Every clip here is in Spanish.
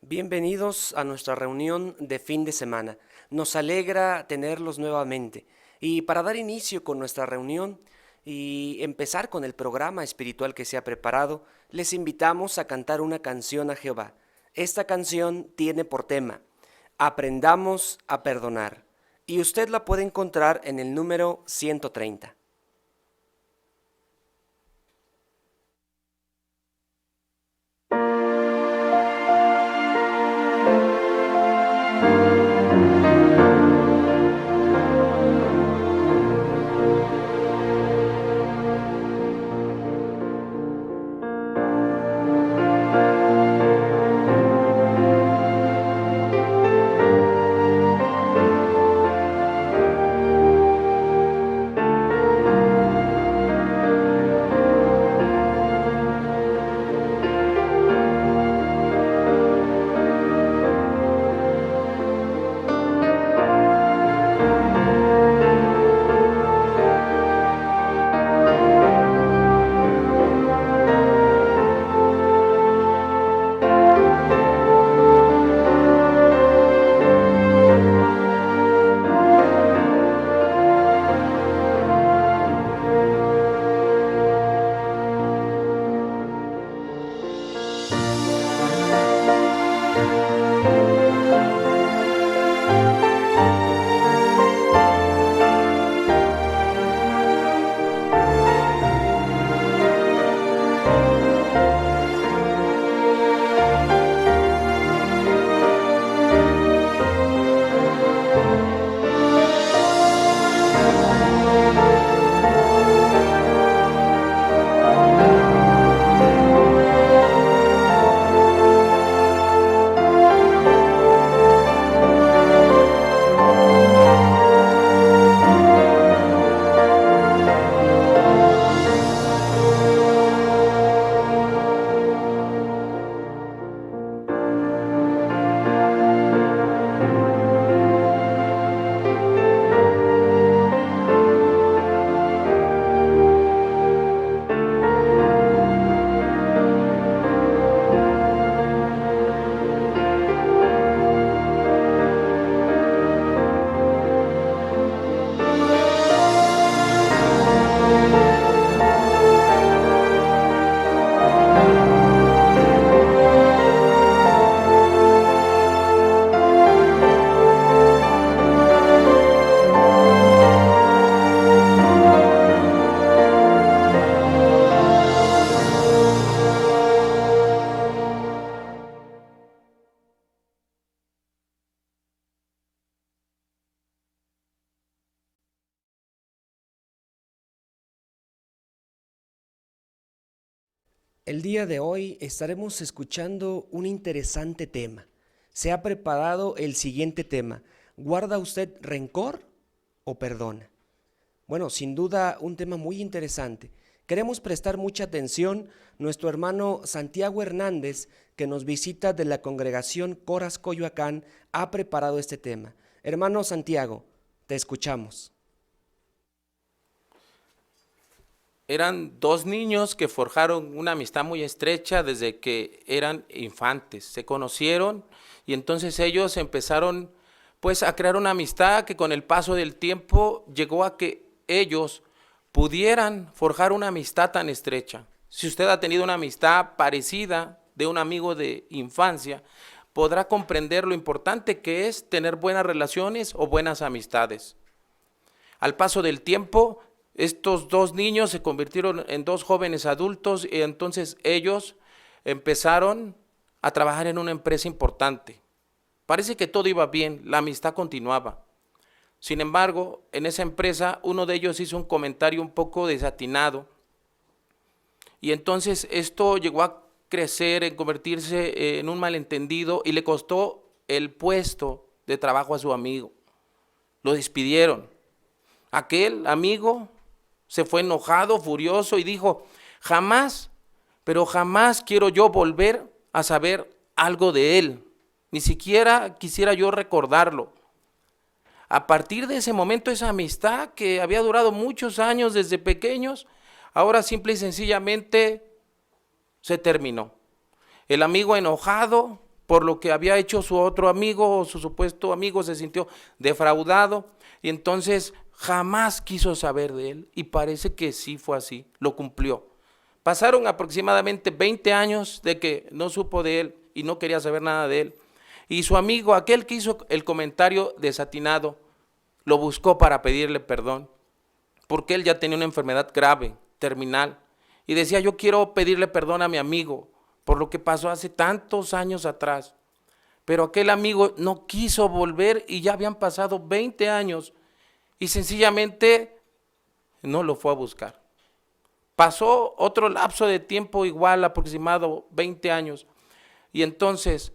Bienvenidos a nuestra reunión de fin de semana. Nos alegra tenerlos nuevamente. Y para dar inicio con nuestra reunión y empezar con el programa espiritual que se ha preparado, les invitamos a cantar una canción a Jehová. Esta canción tiene por tema, Aprendamos a perdonar. Y usted la puede encontrar en el número 130. El día de hoy estaremos escuchando un interesante tema. Se ha preparado el siguiente tema. ¿Guarda usted rencor o perdona? Bueno, sin duda un tema muy interesante. Queremos prestar mucha atención. Nuestro hermano Santiago Hernández, que nos visita de la congregación Coras Coyoacán, ha preparado este tema. Hermano Santiago, te escuchamos. Eran dos niños que forjaron una amistad muy estrecha desde que eran infantes. Se conocieron y entonces ellos empezaron pues a crear una amistad que con el paso del tiempo llegó a que ellos pudieran forjar una amistad tan estrecha. Si usted ha tenido una amistad parecida de un amigo de infancia, podrá comprender lo importante que es tener buenas relaciones o buenas amistades. Al paso del tiempo, estos dos niños se convirtieron en dos jóvenes adultos y entonces ellos empezaron a trabajar en una empresa importante. Parece que todo iba bien, la amistad continuaba. Sin embargo, en esa empresa uno de ellos hizo un comentario un poco desatinado y entonces esto llegó a crecer, en convertirse en un malentendido y le costó el puesto de trabajo a su amigo. Lo despidieron. Aquel amigo se fue enojado, furioso y dijo, jamás, pero jamás quiero yo volver a saber algo de él. Ni siquiera quisiera yo recordarlo. A partir de ese momento, esa amistad que había durado muchos años desde pequeños, ahora simple y sencillamente se terminó. El amigo enojado por lo que había hecho su otro amigo o su supuesto amigo, se sintió defraudado y entonces jamás quiso saber de él, y parece que sí fue así, lo cumplió. Pasaron aproximadamente 20 años de que no supo de él y no quería saber nada de él, y su amigo, aquel que hizo el comentario desatinado, lo buscó para pedirle perdón, porque él ya tenía una enfermedad grave, terminal, y decía: yo quiero pedirle perdón a mi amigo por lo que pasó hace tantos años atrás. Pero aquel amigo no quiso volver y ya habían pasado 20 años y sencillamente no lo fue a buscar. Pasó otro lapso de tiempo igual, aproximado 20 años, y entonces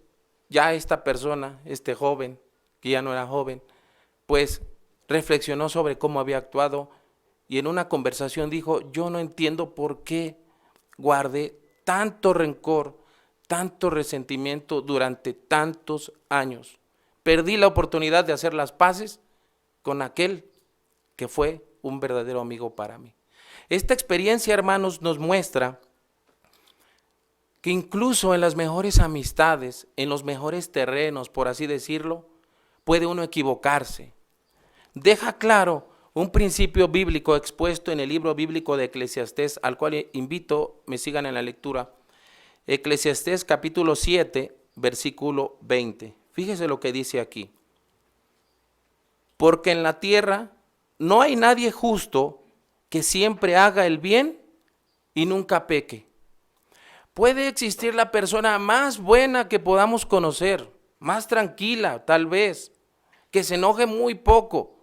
ya esta persona, este joven, que ya no era joven, pues reflexionó sobre cómo había actuado y en una conversación dijo: yo no entiendo por qué guardé tanto rencor, tanto resentimiento durante tantos años. Perdí la oportunidad de hacer las paces con aquel que fue un verdadero amigo para mí. Esta experiencia, hermanos, nos muestra que incluso en las mejores amistades, en los mejores terrenos, por así decirlo, puede uno equivocarse. Deja claro un principio bíblico expuesto en el libro bíblico de Eclesiastés, al cual invito me sigan en la lectura. Eclesiastés capítulo 7, versículo 20. Fíjese lo que dice aquí. Porque en la tierra no hay nadie justo que siempre haga el bien y nunca peque. Puede existir la persona más buena que podamos conocer, más tranquila tal vez, que se enoje muy poco,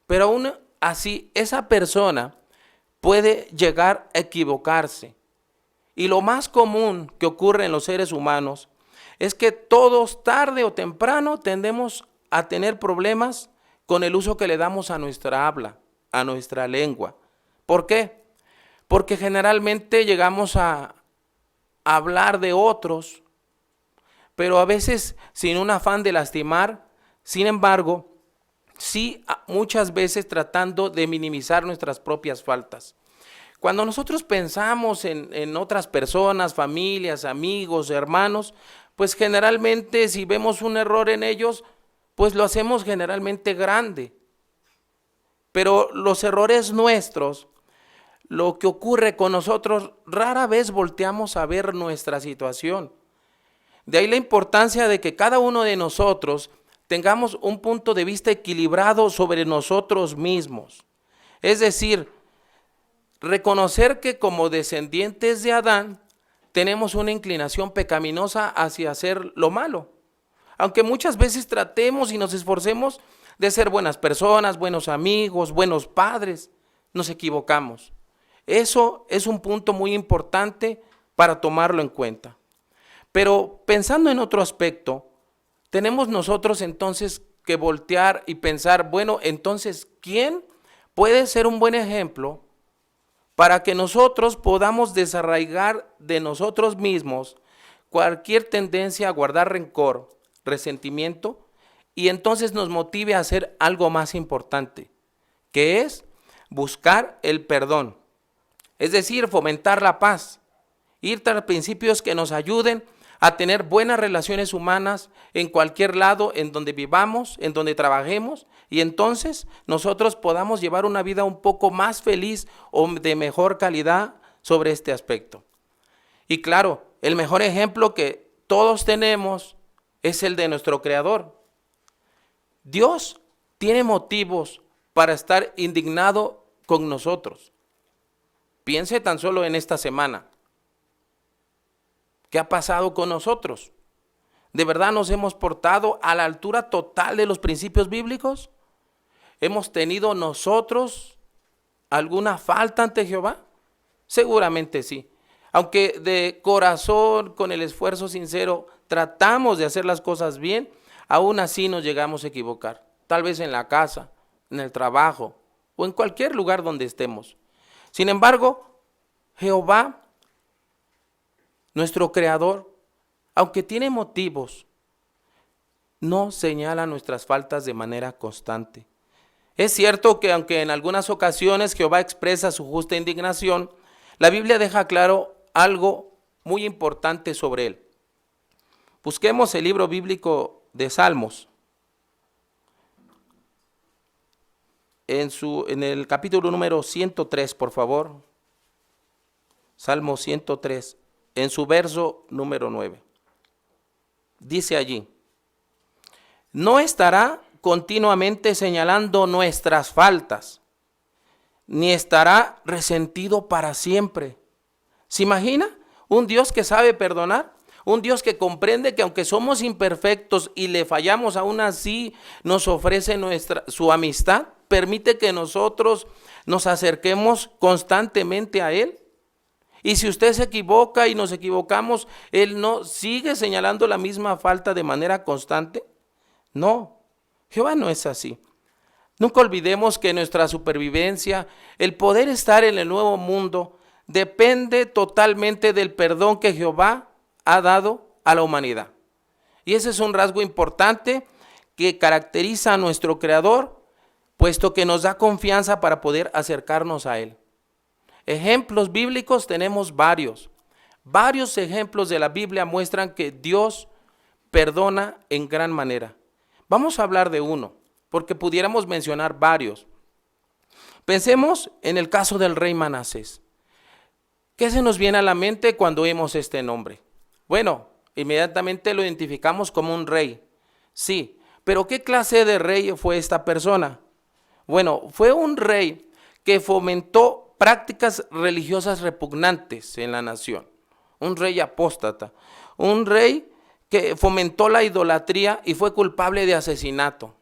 pero aún así esa persona puede llegar a equivocarse. Y lo más común que ocurre en los seres humanos es que todos, tarde o temprano, tendemos a tener problemas con el uso que le damos a nuestra habla, a nuestra lengua. ¿Por qué? Porque generalmente llegamos a hablar de otros, pero a veces sin un afán de lastimar, sin embargo, sí muchas veces tratando de minimizar nuestras propias faltas. Cuando nosotros pensamos en otras personas, familias, amigos, hermanos, pues generalmente si vemos un error en ellos, pues lo hacemos generalmente grande. Pero los errores nuestros, lo que ocurre con nosotros, rara vez volteamos a ver nuestra situación. De ahí la importancia de que cada uno de nosotros tengamos un punto de vista equilibrado sobre nosotros mismos. Es decir, reconocer que como descendientes de Adán tenemos una inclinación pecaminosa hacia hacer lo malo. Aunque muchas veces tratemos y nos esforcemos de ser buenas personas, buenos amigos, buenos padres, nos equivocamos. Eso es un punto muy importante para tomarlo en cuenta. Pero pensando en otro aspecto, tenemos nosotros entonces que voltear y pensar, bueno, entonces, ¿quién puede ser un buen ejemplo para que nosotros podamos desarraigar de nosotros mismos cualquier tendencia a guardar rencor, resentimiento, y entonces nos motive a hacer algo más importante, que es buscar el perdón? Es decir, fomentar la paz, ir tras principios que nos ayuden a tener buenas relaciones humanas en cualquier lado en donde vivamos, en donde trabajemos, y entonces nosotros podamos llevar una vida un poco más feliz o de mejor calidad sobre este aspecto. Y claro, el mejor ejemplo que todos tenemos es el de nuestro Creador. Dios tiene motivos para estar indignado con nosotros. Piense tan solo en esta semana. ¿Qué ha pasado con nosotros? ¿De verdad nos hemos portado a la altura total de los principios bíblicos? ¿Hemos tenido nosotros alguna falta ante Jehová? Seguramente sí. Aunque de corazón, con el esfuerzo sincero, tratamos de hacer las cosas bien, aún así nos llegamos a equivocar. Tal vez en la casa, en el trabajo o en cualquier lugar donde estemos. Sin embargo, Jehová, nuestro Creador, aunque tiene motivos, no señala nuestras faltas de manera constante. Es cierto que aunque en algunas ocasiones Jehová expresa su justa indignación, la Biblia deja claro algo muy importante sobre él. Busquemos el libro bíblico de Salmos. En el capítulo número 103, por favor. Salmo 103, en su verso número 9. Dice allí: no estará continuamente señalando nuestras faltas, ni estará resentido para siempre. ¿Se imagina? Un Dios que sabe perdonar, un Dios que comprende que aunque somos imperfectos y le fallamos, aún así nos ofrece su amistad, permite que nosotros nos acerquemos constantemente a Él. Y si usted se equivoca y nos equivocamos, Él no sigue señalando la misma falta de manera constante. No, Jehová no es así. Nunca olvidemos que nuestra supervivencia, el poder estar en el nuevo mundo, depende totalmente del perdón que Jehová ha dado a la humanidad. Y ese es un rasgo importante que caracteriza a nuestro Creador, puesto que nos da confianza para poder acercarnos a Él. Ejemplos bíblicos tenemos varios. Varios ejemplos de la Biblia muestran que Dios perdona en gran manera. Vamos a hablar de uno, porque pudiéramos mencionar varios. Pensemos en el caso del rey Manasés. ¿Qué se nos viene a la mente cuando oímos este nombre? Bueno, inmediatamente lo identificamos como un rey. Sí, pero ¿qué clase de rey fue esta persona? Bueno, fue un rey que fomentó prácticas religiosas repugnantes en la nación. Un rey apóstata, un rey que fomentó la idolatría y fue culpable de asesinato.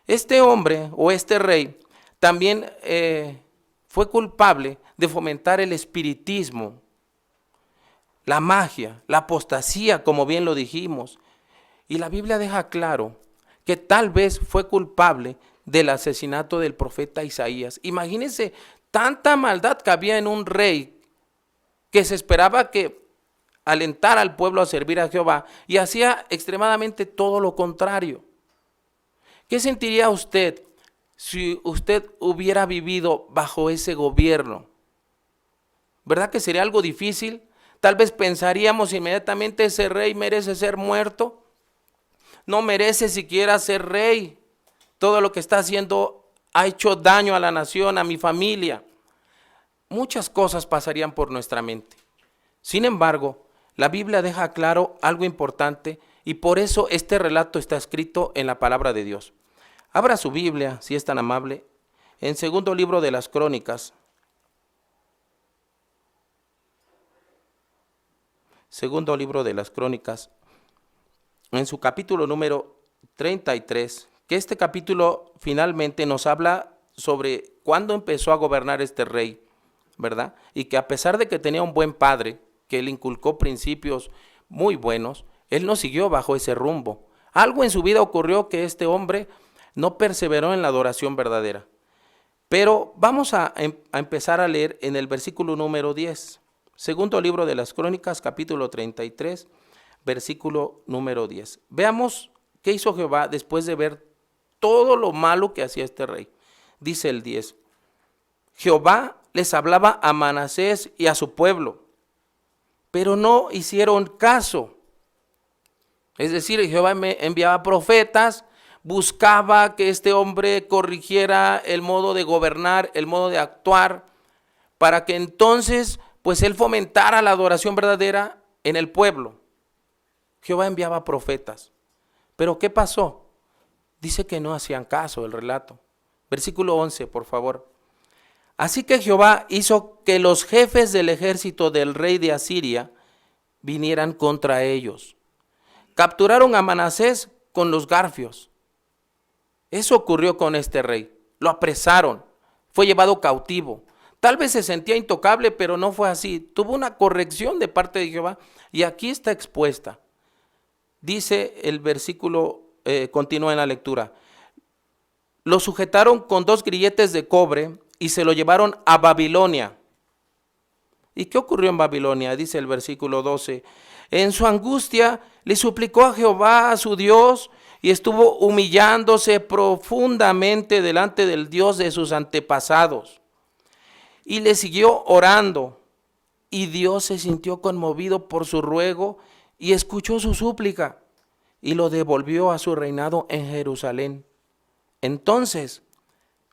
Este hombre o este rey también fue culpable de fomentar el espiritismo, la magia, la apostasía, como bien lo dijimos. Y la Biblia deja claro que tal vez fue culpable del asesinato del profeta Isaías. Imagínense tanta maldad que había en un rey que se esperaba que alentara al pueblo a servir a Jehová y hacía extremadamente todo lo contrario. ¿Qué sentiría usted si usted hubiera vivido bajo ese gobierno? ¿Verdad que sería algo difícil? Tal vez pensaríamos inmediatamente: ese rey merece ser muerto, no merece siquiera ser rey. Todo lo que está haciendo ha hecho daño a la nación, a mi familia. Muchas cosas pasarían por nuestra mente. Sin embargo, la Biblia deja claro algo importante y por eso este relato está escrito en la palabra de Dios. Abra su Biblia, si es tan amable, en segundo libro de las Crónicas. Segundo libro de las Crónicas, en su capítulo número 33, que este capítulo finalmente nos habla sobre cuándo empezó a gobernar este rey, ¿verdad? Y que a pesar de que tenía un buen padre, que le inculcó principios muy buenos, él no siguió bajo ese rumbo. Algo en su vida ocurrió que este hombre no perseveró en la adoración verdadera. Pero vamos a empezar a leer en el versículo número 10. Segundo libro de las Crónicas, capítulo 33, versículo número 10. Veamos qué hizo Jehová después de ver todo lo malo que hacía este rey. Dice el 10. Jehová les hablaba a Manasés y a su pueblo, pero no hicieron caso. Es decir, Jehová enviaba profetas, buscaba que este hombre corrigiera el modo de gobernar, el modo de actuar, para que entonces pues él fomentara la adoración verdadera en el pueblo. Jehová enviaba profetas. Pero ¿qué pasó? Dice que no hacían caso el relato. Versículo 11, por favor. Así que Jehová hizo que los jefes del ejército del rey de Asiria vinieran contra ellos. Capturaron a Manasés con los garfios. Eso ocurrió con este rey. Lo apresaron, fue llevado cautivo. Tal vez se sentía intocable, pero no fue así. Tuvo una corrección de parte de Jehová y aquí está expuesta. Dice el versículo, continúa en la lectura. Lo sujetaron con 2 grilletes de cobre y se lo llevaron a Babilonia. ¿Y qué ocurrió en Babilonia? Dice el versículo 12. En su angustia le suplicó a Jehová, a su Dios, y estuvo humillándose profundamente delante del Dios de sus antepasados. Y le siguió orando, y Dios se sintió conmovido por su ruego y escuchó su súplica y lo devolvió a su reinado en Jerusalén. Entonces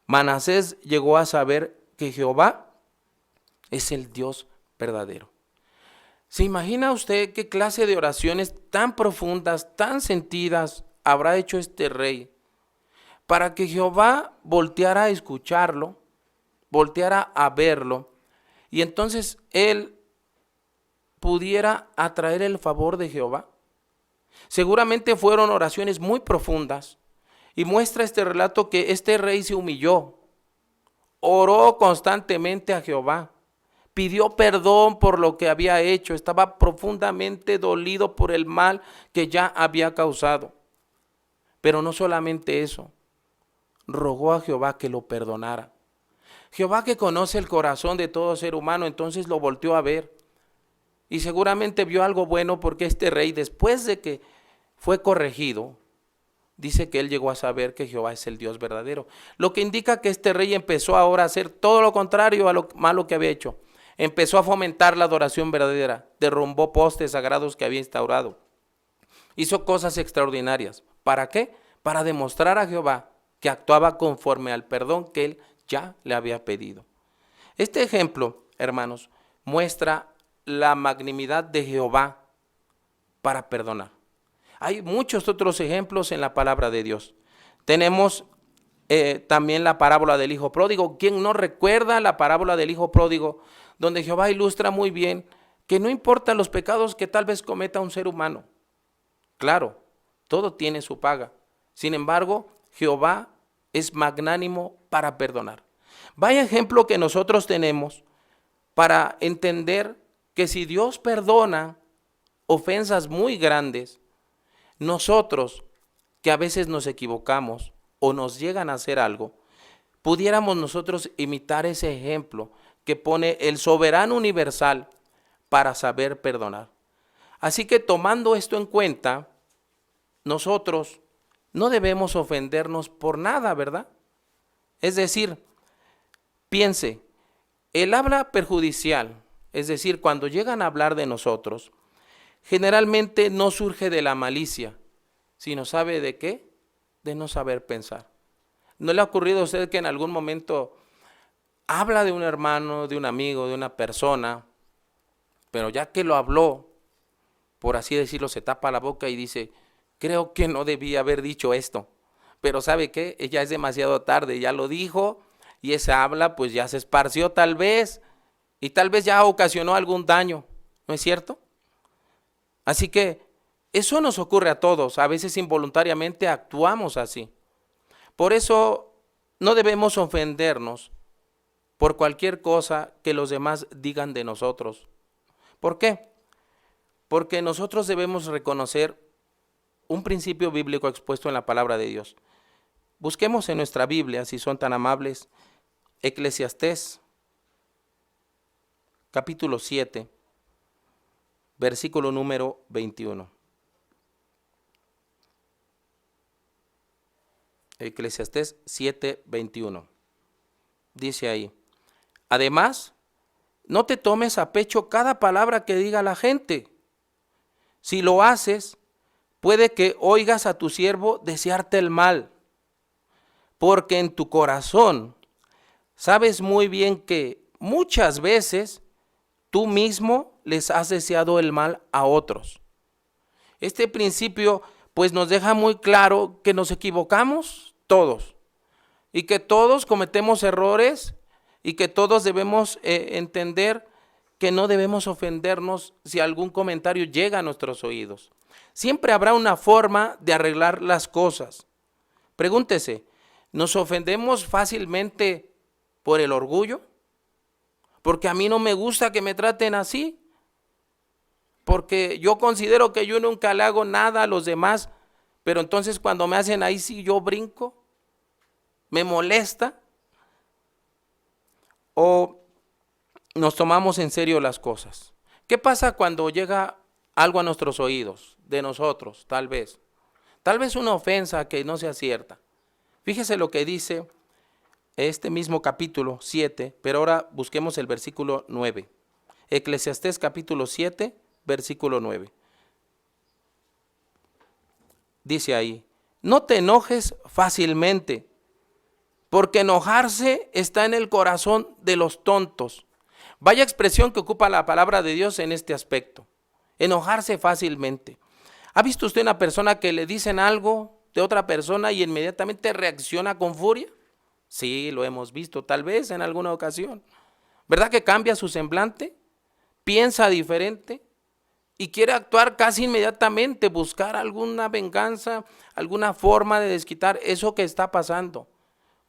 Manasés llegó a saber que Jehová es el Dios verdadero. ¿Se imagina usted qué clase de oraciones tan profundas, tan sentidas habrá hecho este rey para que Jehová volteara a escucharlo, volteara a verlo, y entonces él pudiera atraer el favor de Jehová? Seguramente fueron oraciones muy profundas, y muestra este relato que este rey se humilló, oró constantemente a Jehová, pidió perdón por lo que había hecho, estaba profundamente dolido por el mal que ya había causado. Pero no solamente eso, rogó a Jehová que lo perdonara. Jehová, que conoce el corazón de todo ser humano, entonces lo volteó a ver y seguramente vio algo bueno, porque este rey, después de que fue corregido, dice que él llegó a saber que Jehová es el Dios verdadero, lo que indica que este rey empezó ahora a hacer todo lo contrario a lo malo que había hecho. Empezó a fomentar la adoración verdadera, derrumbó postes sagrados que había instaurado, hizo cosas extraordinarias. ¿Para qué? Para demostrar a Jehová que actuaba conforme al perdón que él ya le había pedido. Este ejemplo, hermanos, muestra la magnanimidad de Jehová para perdonar. Hay muchos otros ejemplos en la palabra de Dios. Tenemos también la parábola del hijo pródigo. ¿Quién no recuerda la parábola del hijo pródigo? Donde Jehová ilustra muy bien que no importa los pecados que tal vez cometa un ser humano. Claro, todo tiene su paga. Sin embargo, Jehová es magnánimo para perdonar. Vaya ejemplo que nosotros tenemos para entender que si Dios perdona ofensas muy grandes, nosotros, que a veces nos equivocamos o nos llegan a hacer algo, pudiéramos nosotros imitar ese ejemplo que pone el soberano universal para saber perdonar. Así que, tomando esto en cuenta, nosotros no debemos ofendernos por nada, ¿verdad? Es decir, piense, el habla perjudicial, es decir, cuando llegan a hablar de nosotros, generalmente no surge de la malicia, sino ¿sabe de qué? De no saber pensar. ¿No le ha ocurrido a usted que en algún momento habla de un hermano, de un amigo, de una persona, pero ya que lo habló, por así decirlo, se tapa la boca y dice, creo que no debía haber dicho esto, pero ¿sabe qué? Ya es demasiado tarde, ya lo dijo, y esa habla pues ya se esparció tal vez, y tal vez ya ocasionó algún daño, ¿no es cierto? Así que eso nos ocurre a todos, a veces involuntariamente actuamos así. Por eso no debemos ofendernos por cualquier cosa que los demás digan de nosotros. ¿Por qué? Porque nosotros debemos reconocer un principio bíblico expuesto en la palabra de Dios. Busquemos en nuestra Biblia, si son tan amables, Eclesiastés, capítulo 7, versículo número 21. Eclesiastés 7, 21. Dice ahí, además, no te tomes a pecho cada palabra que diga la gente. Si lo haces, puede que oigas a tu siervo desearte el mal, porque en tu corazón sabes muy bien que muchas veces tú mismo les has deseado el mal a otros. Este principio pues nos deja muy claro que nos equivocamos todos y que todos cometemos errores y que todos debemos entender que no debemos ofendernos si algún comentario llega a nuestros oídos. Siempre habrá una forma de arreglar las cosas. Pregúntese, ¿nos ofendemos fácilmente por el orgullo? Porque a mí no me gusta que me traten así. Porque yo considero que yo nunca le hago nada a los demás, pero entonces cuando me hacen ahí sí yo brinco, me molesta. O nos tomamos en serio las cosas. ¿Qué pasa cuando llega algo a nuestros oídos, de nosotros, tal vez? Tal vez una ofensa que no sea cierta. Fíjese lo que dice este mismo capítulo 7, pero ahora busquemos el versículo 9. Eclesiastés capítulo 7, versículo 9. dice ahí, no te enojes fácilmente, porque enojarse está en el corazón de los tontos. Vaya expresión que ocupa la palabra de Dios en este aspecto, enojarse fácilmente. ¿Ha visto usted una persona que le dicen algo de otra persona y inmediatamente reacciona con furia? Sí, lo hemos visto, tal vez en alguna ocasión. ¿Verdad que cambia su semblante? Piensa diferente y quiere actuar casi inmediatamente, buscar alguna venganza, alguna forma de desquitar eso que está pasando.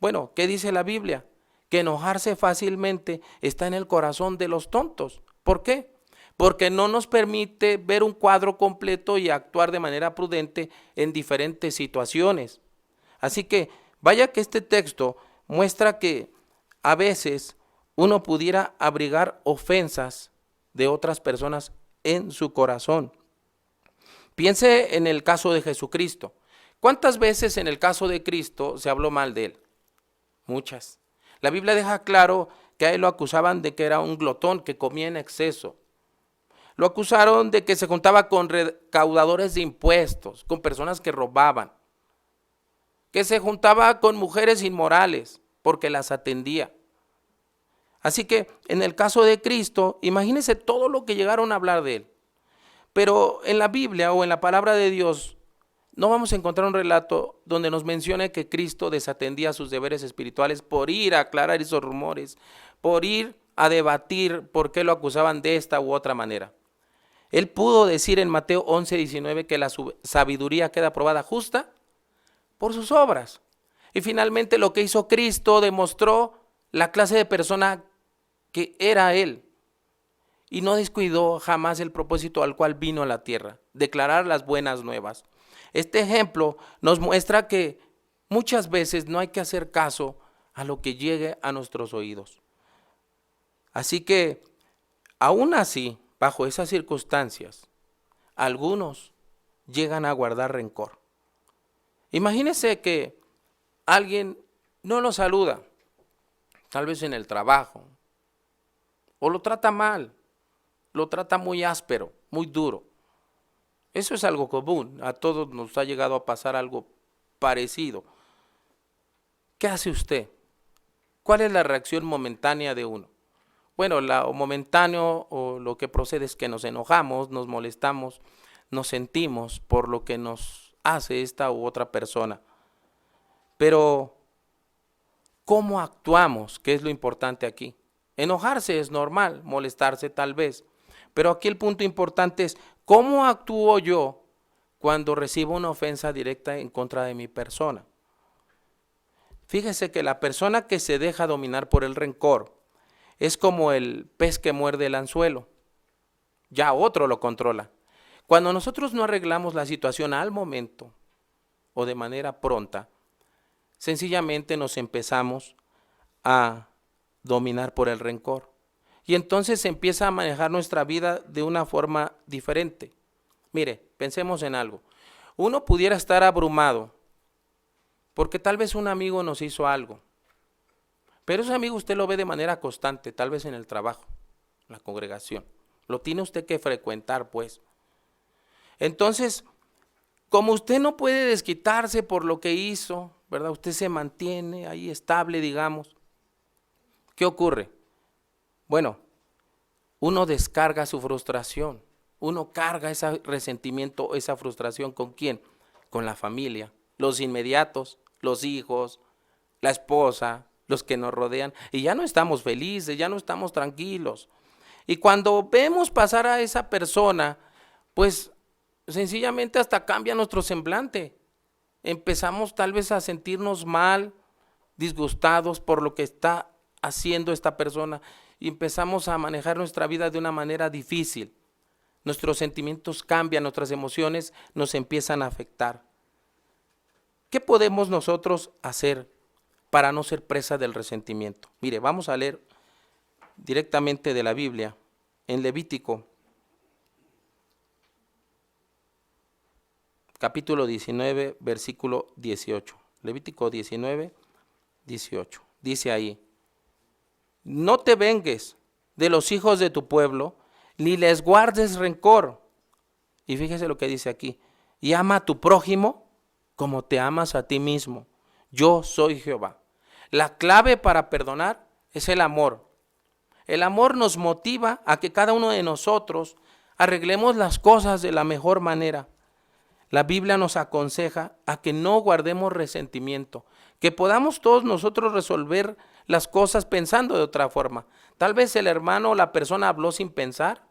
Bueno, ¿qué dice la Biblia? Que enojarse fácilmente está en el corazón de los tontos. ¿Por qué? Porque no nos permite ver un cuadro completo y actuar de manera prudente en diferentes situaciones. Así que vaya que este texto muestra que a veces uno pudiera abrigar ofensas de otras personas en su corazón. Piense en el caso de Jesucristo. ¿Cuántas veces en el caso de Cristo se habló mal de él? Muchas. La Biblia deja claro que a él lo acusaban de que era un glotón, que comía en exceso. Lo acusaron de que se juntaba con recaudadores de impuestos, con personas que robaban, que se juntaba con mujeres inmorales porque las atendía. Así que en el caso de Cristo, imagínense todo lo que llegaron a hablar de él. Pero en la Biblia o en la palabra de Dios no vamos a encontrar un relato donde nos mencione que Cristo desatendía sus deberes espirituales por ir a aclarar esos rumores, por ir a debatir por qué lo acusaban de esta u otra manera. Él pudo decir en Mateo 11:19 que la sabiduría queda probada justa por sus obras. Y finalmente lo que hizo Cristo demostró la clase de persona que era Él. Y no descuidó jamás el propósito al cual vino a la tierra, declarar las buenas nuevas. Este ejemplo nos muestra que muchas veces no hay que hacer caso a lo que llegue a nuestros oídos. Así que, aún así, bajo esas circunstancias, algunos llegan a guardar rencor. Imagínese que alguien no lo saluda, tal vez en el trabajo, o lo trata mal, lo trata muy áspero, muy duro. Eso es algo común, a todos nos ha llegado a pasar algo parecido. ¿Qué hace usted? ¿Cuál es la reacción momentánea de uno? Bueno, lo momentáneo o lo que procede es que nos enojamos, nos molestamos, nos sentimos por lo que nos hace esta u otra persona. Pero, ¿cómo actuamos? ¿Qué es lo importante aquí? Enojarse es normal, molestarse tal vez. Pero aquí el punto importante es, ¿cómo actúo yo cuando recibo una ofensa directa en contra de mi persona? Fíjese que la persona que se deja dominar por el rencor es como el pez que muerde el anzuelo. Ya otro lo controla. Cuando nosotros no arreglamos la situación al momento o de manera pronta, sencillamente nos empezamos a dominar por el rencor. Y entonces se empieza a manejar nuestra vida de una forma diferente. Mire, pensemos en algo. Uno pudiera estar abrumado porque tal vez un amigo nos hizo algo. Pero ese amigo usted lo ve de manera constante, tal vez en el trabajo, en la congregación. Lo tiene usted que frecuentar, pues. Entonces, como usted no puede desquitarse por lo que hizo, ¿verdad? Usted se mantiene ahí estable, digamos. ¿Qué ocurre? Bueno, uno descarga su frustración, uno carga ese resentimiento, esa frustración, ¿con quién? Con la familia, los inmediatos, los hijos, la esposa, los que nos rodean, y ya no estamos felices, ya no estamos tranquilos. Y cuando vemos pasar a esa persona, pues sencillamente hasta cambia nuestro semblante. Empezamos tal vez a sentirnos mal, disgustados por lo que está haciendo esta persona, y empezamos a manejar nuestra vida de una manera difícil. Nuestros sentimientos cambian, nuestras emociones nos empiezan a afectar. ¿Qué podemos nosotros hacer para no ser presa del resentimiento? Mire, vamos a leer directamente de la Biblia, en Levítico, capítulo 19, versículo 18. Levítico 19, 18. Dice ahí: no te vengues de los hijos de tu pueblo, ni les guardes rencor. Y fíjese lo que dice aquí: y ama a tu prójimo como te amas a ti mismo. Yo soy Jehová. La clave para perdonar es el amor. El amor nos motiva a que cada uno de nosotros arreglemos las cosas de la mejor manera. La Biblia nos aconseja a que no guardemos resentimiento, que podamos todos nosotros resolver las cosas pensando de otra forma. Tal vez el hermano o la persona habló sin pensar.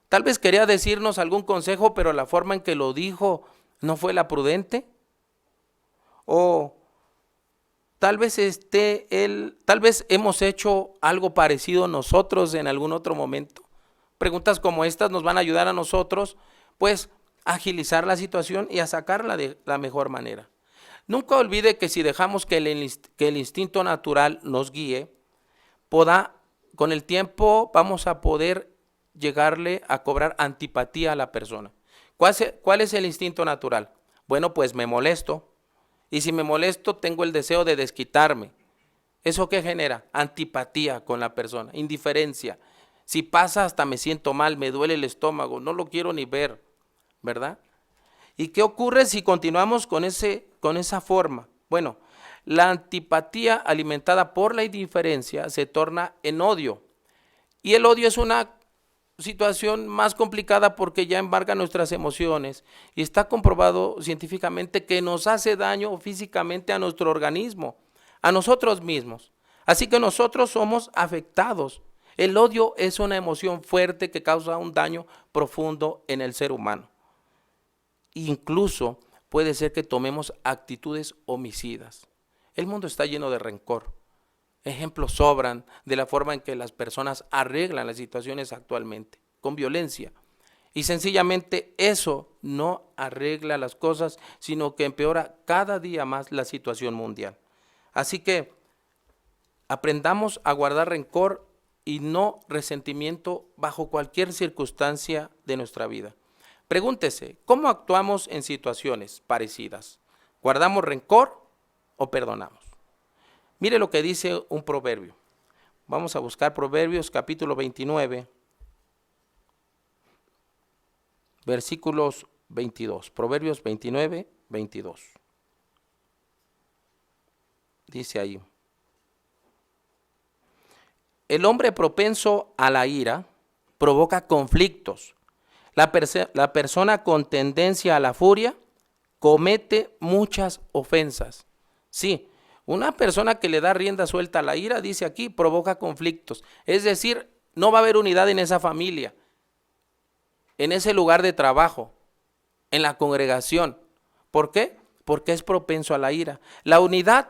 Tal vez quería decirnos algún consejo, pero la forma en que lo dijo no fue la prudente. O tal vez tal vez hemos hecho algo parecido nosotros en algún otro momento. Preguntas como estas nos van a ayudar a nosotros, pues, a agilizar la situación y a sacarla de la mejor manera. Nunca olvide que si dejamos que el instinto natural nos guíe, con el tiempo vamos a poder llegarle a cobrar antipatía a la persona. ¿Cuál es el instinto natural? Bueno, pues me molesto. Y si me molesto, tengo el deseo de desquitarme. ¿Eso qué genera? Antipatía con la persona, indiferencia. Si pasa, hasta me siento mal, me duele el estómago, no lo quiero ni ver, ¿verdad? ¿Y qué ocurre si continuamos con esa forma? Bueno, la antipatía alimentada por la indiferencia se torna en odio. Y el odio es una situación más complicada porque ya embarga nuestras emociones y está comprobado científicamente que nos hace daño físicamente a nuestro organismo, a nosotros mismos. Así que nosotros somos afectados. El odio es una emoción fuerte que causa un daño profundo en el ser humano. Incluso puede ser que tomemos actitudes homicidas. El mundo está lleno de rencor. Ejemplos sobran de la forma en que las personas arreglan las situaciones actualmente, con violencia. Y sencillamente eso no arregla las cosas, sino que empeora cada día más la situación mundial. Así que aprendamos a guardar rencor y no resentimiento bajo cualquier circunstancia de nuestra vida. Pregúntese, ¿cómo actuamos en situaciones parecidas? ¿Guardamos rencor o perdonamos? Mire lo que dice un proverbio. Vamos a buscar Proverbios capítulo 29, versículos 22. Proverbios 29, 22. Dice ahí: el hombre propenso a la ira provoca conflictos. La persona con tendencia a la furia comete muchas ofensas. Sí, una persona que le da rienda suelta a la ira, dice aquí, provoca conflictos. Es decir, no va a haber unidad en esa familia, en ese lugar de trabajo, en la congregación. ¿Por qué? Porque es propenso a la ira. La unidad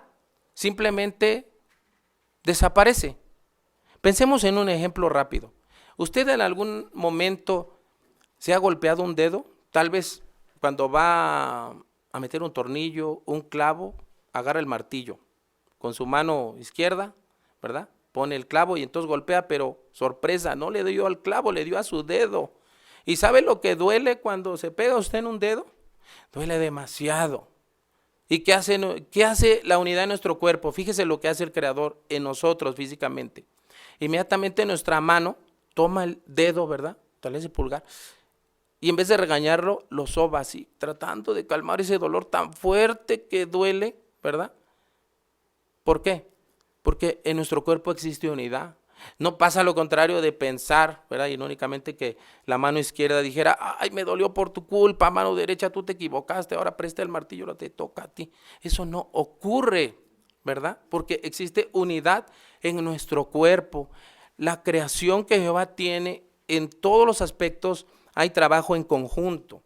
simplemente desaparece. Pensemos en un ejemplo rápido. ¿Usted en algún momento se ha golpeado un dedo? Tal vez cuando va a meter un tornillo, un clavo, agarra el martillo con su mano izquierda, ¿verdad? Pone el clavo y entonces golpea, pero sorpresa, no le dio al clavo, le dio a su dedo. ¿Y sabe lo que duele cuando se pega usted en un dedo? Duele demasiado. ¿Y qué hace la unidad de nuestro cuerpo? Fíjese lo que hace el Creador en nosotros físicamente. Inmediatamente nuestra mano toma el dedo, ¿verdad? Tal vez el pulgar, y en vez de regañarlo, lo soba así, tratando de calmar ese dolor tan fuerte que duele, ¿verdad? ¿Por qué? Porque en nuestro cuerpo existe unidad. No pasa lo contrario de pensar, ¿verdad? Y no únicamente que la mano izquierda dijera, ay, me dolió por tu culpa, mano derecha, tú te equivocaste, ahora presta el martillo, lo te toca a ti. Eso no ocurre, ¿verdad? Porque existe unidad en nuestro cuerpo. La creación que Jehová tiene en todos los aspectos, hay trabajo en conjunto.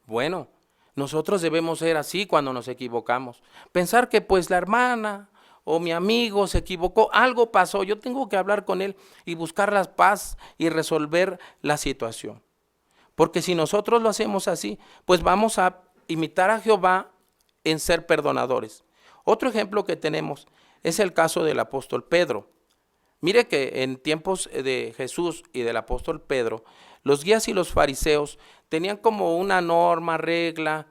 Bueno, nosotros debemos ser así cuando nos equivocamos. Pensar que pues la hermana o mi amigo se equivocó, algo pasó, yo tengo que hablar con él y buscar la paz y resolver la situación. Porque si nosotros lo hacemos así, pues vamos a imitar a Jehová en ser perdonadores. Otro ejemplo que tenemos es el caso del apóstol Pedro. Mire que en tiempos de Jesús y del apóstol Pedro, los guías y los fariseos tenían como una norma, regla,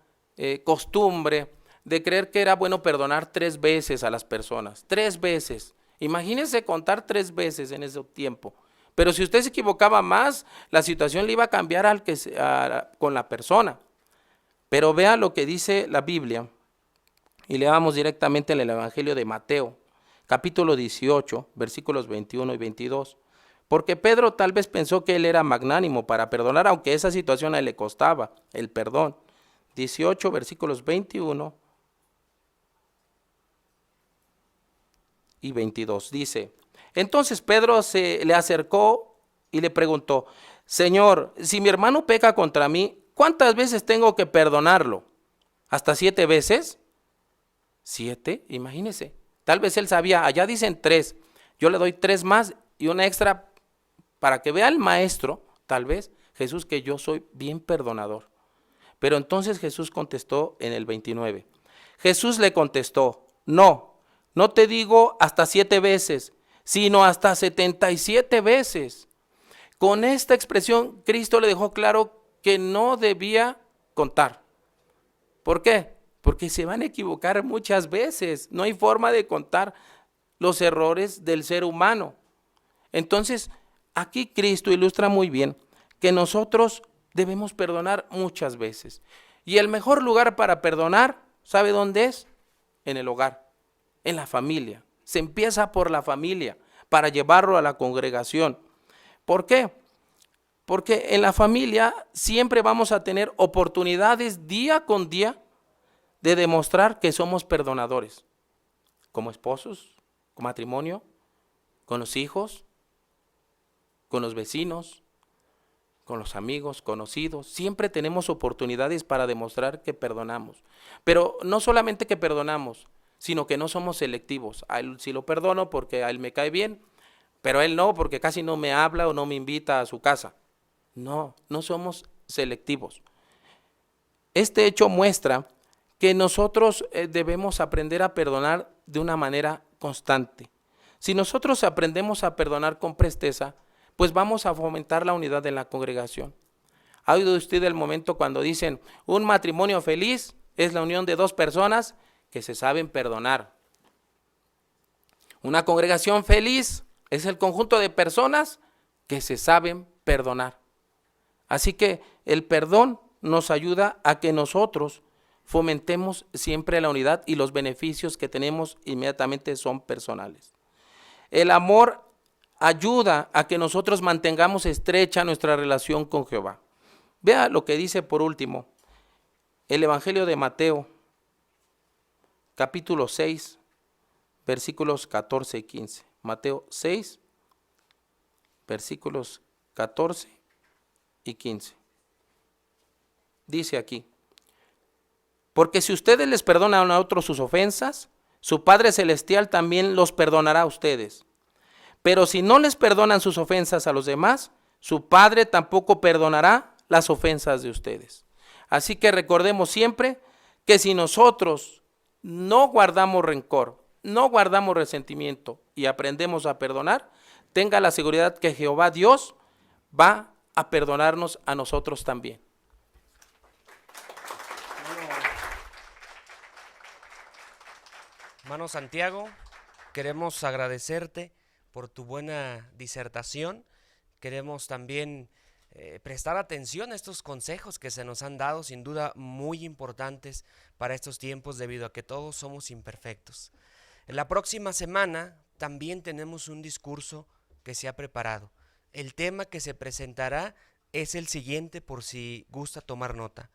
costumbre de creer que era bueno perdonar 3 veces a las personas. 3 veces. Imagínense contar 3 veces en ese tiempo. Pero si usted se equivocaba más, la situación le iba a cambiar con la persona. Pero vea lo que dice la Biblia, y leamos directamente en el Evangelio de Mateo, capítulo 18, versículos 21 y 22. Porque Pedro tal vez pensó que él era magnánimo para perdonar, aunque esa situación a él le costaba el perdón. 18, versículos 21 y 22. Dice: entonces Pedro se le acercó y le preguntó: Señor, si mi hermano peca contra mí, ¿cuántas veces tengo que perdonarlo? ¿Hasta 7 veces? ¿7? Imagínese. Tal vez él sabía, allá dicen 3. Yo le doy 3 más y una extra para que vea el maestro, tal vez, Jesús, que yo soy bien perdonador. Pero entonces Jesús contestó en el 29. Jesús le contestó: no, no te digo hasta 7 veces, sino hasta 77 veces. Con esta expresión, Cristo le dejó claro que no debía contar. ¿Por qué? Porque se van a equivocar muchas veces. No hay forma de contar los errores del ser humano. Entonces, aquí Cristo ilustra muy bien que nosotros debemos perdonar muchas veces. Y el mejor lugar para perdonar, ¿sabe dónde es? En el hogar, en la familia. Se empieza por la familia para llevarlo a la congregación. ¿Por qué? Porque en la familia siempre vamos a tener oportunidades día con día de demostrar que somos perdonadores. Como esposos, como matrimonio, con los hijos, con los vecinos, con los amigos, conocidos. Siempre tenemos oportunidades para demostrar que perdonamos. Pero no solamente que perdonamos, sino que no somos selectivos. A él sí lo perdono porque a él me cae bien, pero a él no, porque casi no me habla o no me invita a su casa. No, no somos selectivos. Este hecho muestra que nosotros debemos aprender a perdonar de una manera constante. Si nosotros aprendemos a perdonar con presteza, pues vamos a fomentar la unidad en la congregación. ¿Ha oído usted el momento cuando dicen un matrimonio feliz es la unión de 2 personas que se saben perdonar? Una congregación feliz es el conjunto de personas que se saben perdonar. Así que el perdón nos ayuda a que nosotros fomentemos siempre la unidad y los beneficios que tenemos inmediatamente son personales. El amor ayuda a que nosotros mantengamos estrecha nuestra relación con Jehová. Vea lo que dice por último el Evangelio de Mateo, capítulo 6, versículos 14 y 15. Mateo 6, versículos 14 y 15. Dice aquí: porque si ustedes les perdonan a otros sus ofensas, su Padre Celestial también los perdonará a ustedes. Pero si no les perdonan sus ofensas a los demás, su Padre tampoco perdonará las ofensas de ustedes. Así que recordemos siempre que si nosotros no guardamos rencor, no guardamos resentimiento y aprendemos a perdonar, tenga la seguridad que Jehová Dios va a perdonarnos a nosotros también. Hermano Santiago, queremos agradecerte por tu buena disertación. Queremos también prestar atención a estos consejos que se nos han dado, sin duda muy importantes para estos tiempos, debido a que todos somos imperfectos. En la próxima semana también tenemos un discurso que se ha preparado. El tema que se presentará es el siguiente, por si gusta tomar nota: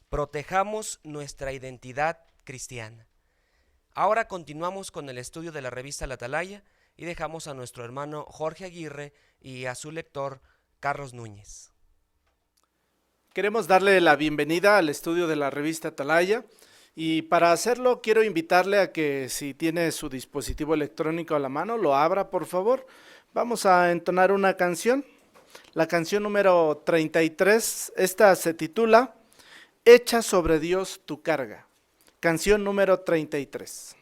protejamos nuestra identidad cristiana. Ahora continuamos con el estudio de la revista La Atalaya y dejamos a nuestro hermano Jorge Aguirre y a su lector Carlos Núñez. Queremos darle la bienvenida al estudio de la revista Atalaya, y para hacerlo quiero invitarle a que, si tiene su dispositivo electrónico a la mano, lo abra, por favor. Vamos a entonar una canción, la canción número 33. Esta se titula Echa sobre Dios tu carga. Canción número 33.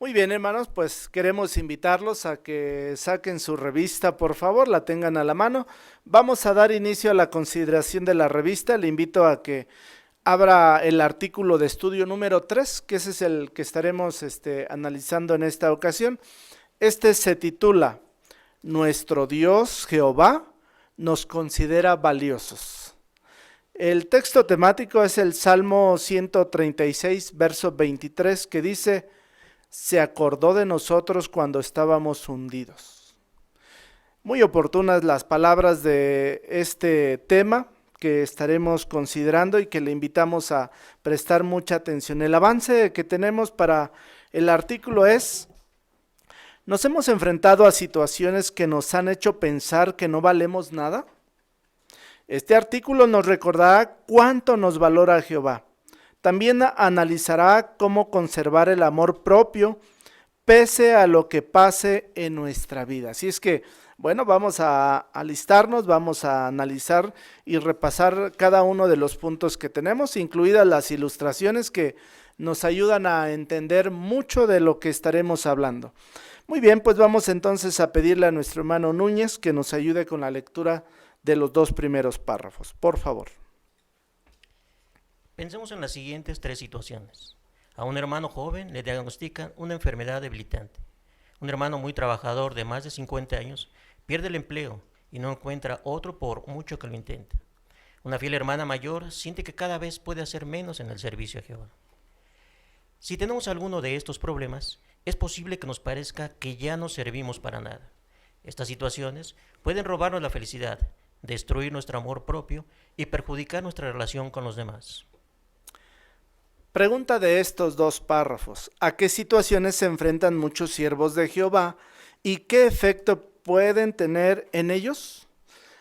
Muy bien, hermanos, pues queremos invitarlos a que saquen su revista, por favor, la tengan a la mano. Vamos a dar inicio a la consideración de la revista. Le invito a que abra el artículo de estudio número 3, que ese es el que estaremos analizando en esta ocasión. Este se titula Nuestro Dios Jehová nos considera valiosos. El texto temático es el Salmo 136, verso 23, que dice: se acordó de nosotros cuando estábamos hundidos. Muy oportunas las palabras de este tema que estaremos considerando y que le invitamos a prestar mucha atención. El avance que tenemos para el artículo es: ¿nos hemos enfrentado a situaciones que nos han hecho pensar que no valemos nada? Este artículo nos recordará cuánto nos valora Jehová. También analizará cómo conservar el amor propio pese a lo que pase en nuestra vida. Así es que, bueno, vamos a alistarnos, vamos a analizar y repasar cada uno de los puntos que tenemos, incluidas las ilustraciones que nos ayudan a entender mucho de lo que estaremos hablando. Muy bien, pues vamos entonces a pedirle a nuestro hermano Núñez que nos ayude con la lectura de los 2 primeros párrafos. Por favor. Pensemos en las siguientes 3 situaciones. A un hermano joven le diagnostican una enfermedad debilitante. Un hermano muy trabajador de más de 50 años pierde el empleo y no encuentra otro por mucho que lo intenta. Una fiel hermana mayor siente que cada vez puede hacer menos en el servicio a Jehová. Si tenemos alguno de estos problemas, es posible que nos parezca que ya no servimos para nada. Estas situaciones pueden robarnos la felicidad, destruir nuestro amor propio y perjudicar nuestra relación con los demás. Pregunta de estos 2 párrafos: ¿a qué situaciones se enfrentan muchos siervos de Jehová y qué efecto pueden tener en ellos?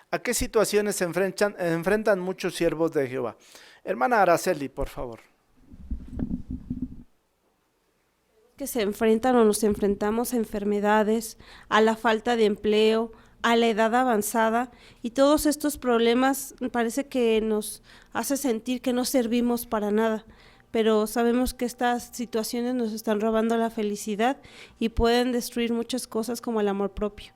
¿A qué situaciones se enfrentan muchos siervos de Jehová? Hermana Araceli, por favor. Que se enfrentan o nos enfrentamos a enfermedades, a la falta de empleo, a la edad avanzada, y todos estos problemas parece que nos hace sentir que no servimos para nada, pero sabemos que estas situaciones nos están robando la felicidad y pueden destruir muchas cosas como el amor propio.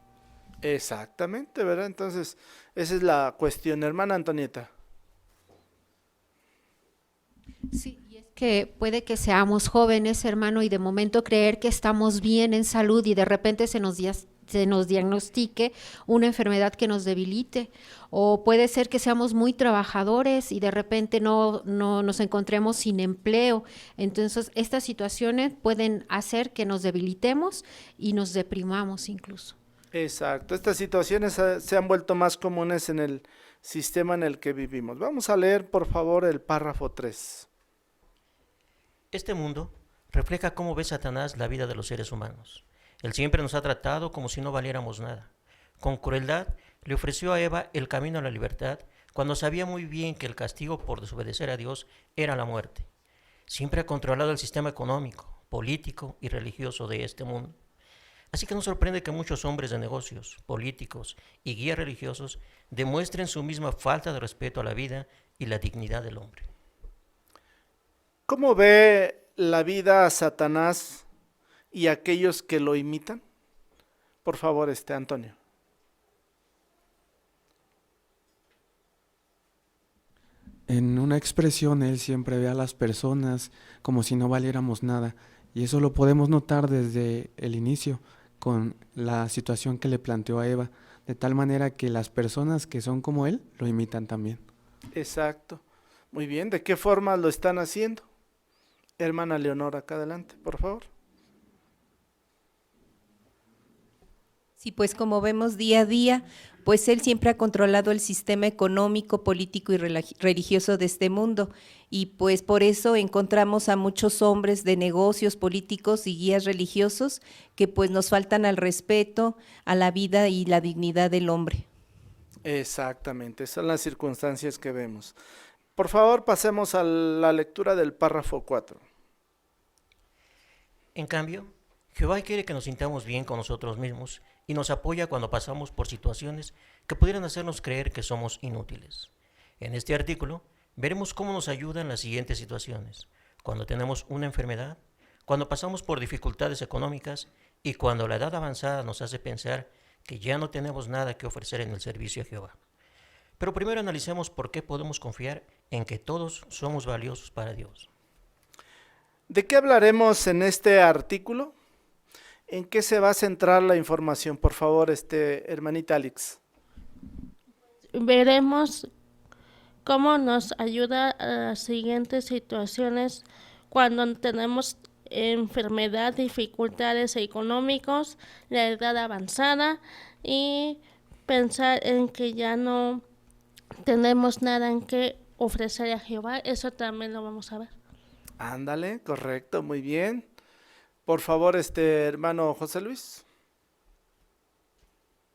Exactamente, ¿verdad? Entonces, esa es la cuestión. Hermana Antonieta. Sí, y es que puede que seamos jóvenes, hermano, y de momento creer que estamos bien en salud y de repente se nos diagnostique una enfermedad que nos debilite, o puede ser que seamos muy trabajadores y de repente no nos encontremos sin empleo. Entonces, estas situaciones pueden hacer que nos debilitemos y nos deprimamos incluso. Exacto, estas situaciones se han vuelto más comunes en el sistema en el que vivimos. Vamos a leer, por favor, el párrafo 3. Este mundo refleja cómo ve Satanás la vida de los seres humanos. Él siempre nos ha tratado como si no valiéramos nada. Con crueldad le ofreció a Eva el camino a la libertad cuando sabía muy bien que el castigo por desobedecer a Dios era la muerte. Siempre ha controlado el sistema económico, político y religioso de este mundo. Así que no sorprende que muchos hombres de negocios, políticos y guías religiosos demuestren su misma falta de respeto a la vida y la dignidad del hombre. ¿Cómo ve la vida a Satanás y a aquellos que lo imitan? Por favor, Antonio. En una expresión, él siempre ve a las personas como si no valiéramos nada, y eso lo podemos notar desde el inicio con la situación que le planteó a Eva, de tal manera que las personas que son como él lo imitan también. Exacto. Muy bien, ¿de qué forma lo están haciendo? Hermana Leonora, acá adelante, por favor. Sí, pues como vemos día a día, pues él siempre ha controlado el sistema económico, político y religioso de este mundo, y pues por eso encontramos a muchos hombres de negocios, políticos y guías religiosos que pues nos faltan al respeto, a la vida y la dignidad del hombre. Exactamente, esas son las circunstancias que vemos. Por favor, pasemos a la lectura del párrafo 4. En cambio, Jehová quiere que nos sintamos bien con nosotros mismos y nos apoya cuando pasamos por situaciones que pudieran hacernos creer que somos inútiles. En este artículo veremos cómo nos ayuda en las siguientes situaciones: cuando tenemos una enfermedad, Cuando pasamos por dificultades económicas y cuando la edad avanzada nos hace pensar que ya no tenemos nada que ofrecer en el servicio a Jehová. Pero primero analicemos por qué podemos confiar en que todos somos valiosos para Dios. ¿De qué hablaremos en este artículo? ¿En qué se va a centrar la información? Por favor, hermanita Alex. Veremos cómo nos ayuda a las siguientes situaciones cuando tenemos enfermedad, dificultades económicos, la edad avanzada y pensar en que ya no tenemos nada en que ofrecer a Jehová. Eso también lo vamos a ver. Ándale, correcto, muy bien. Por favor, hermano José Luis.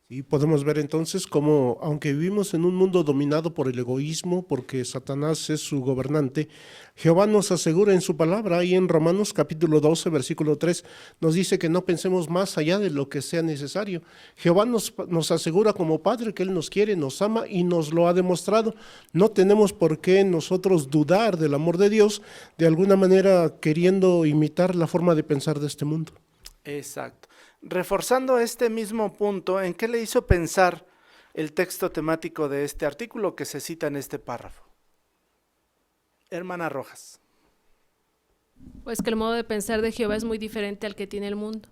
Y podemos ver entonces cómo, aunque vivimos en un mundo dominado por el egoísmo, porque Satanás es su gobernante, Jehová nos asegura en su palabra, ahí en Romanos capítulo 12, versículo 3, nos dice que no pensemos más allá de lo que sea necesario. Jehová nos asegura como Padre que Él nos quiere, nos ama y nos lo ha demostrado. No tenemos por qué nosotros dudar del amor de Dios, de alguna manera queriendo imitar la forma de pensar de este mundo. Exacto. Reforzando este mismo punto, ¿en qué le hizo pensar el texto temático de este artículo que se cita en este párrafo? Hermana Rojas. Pues que el modo de pensar de Jehová es muy diferente al que tiene el mundo.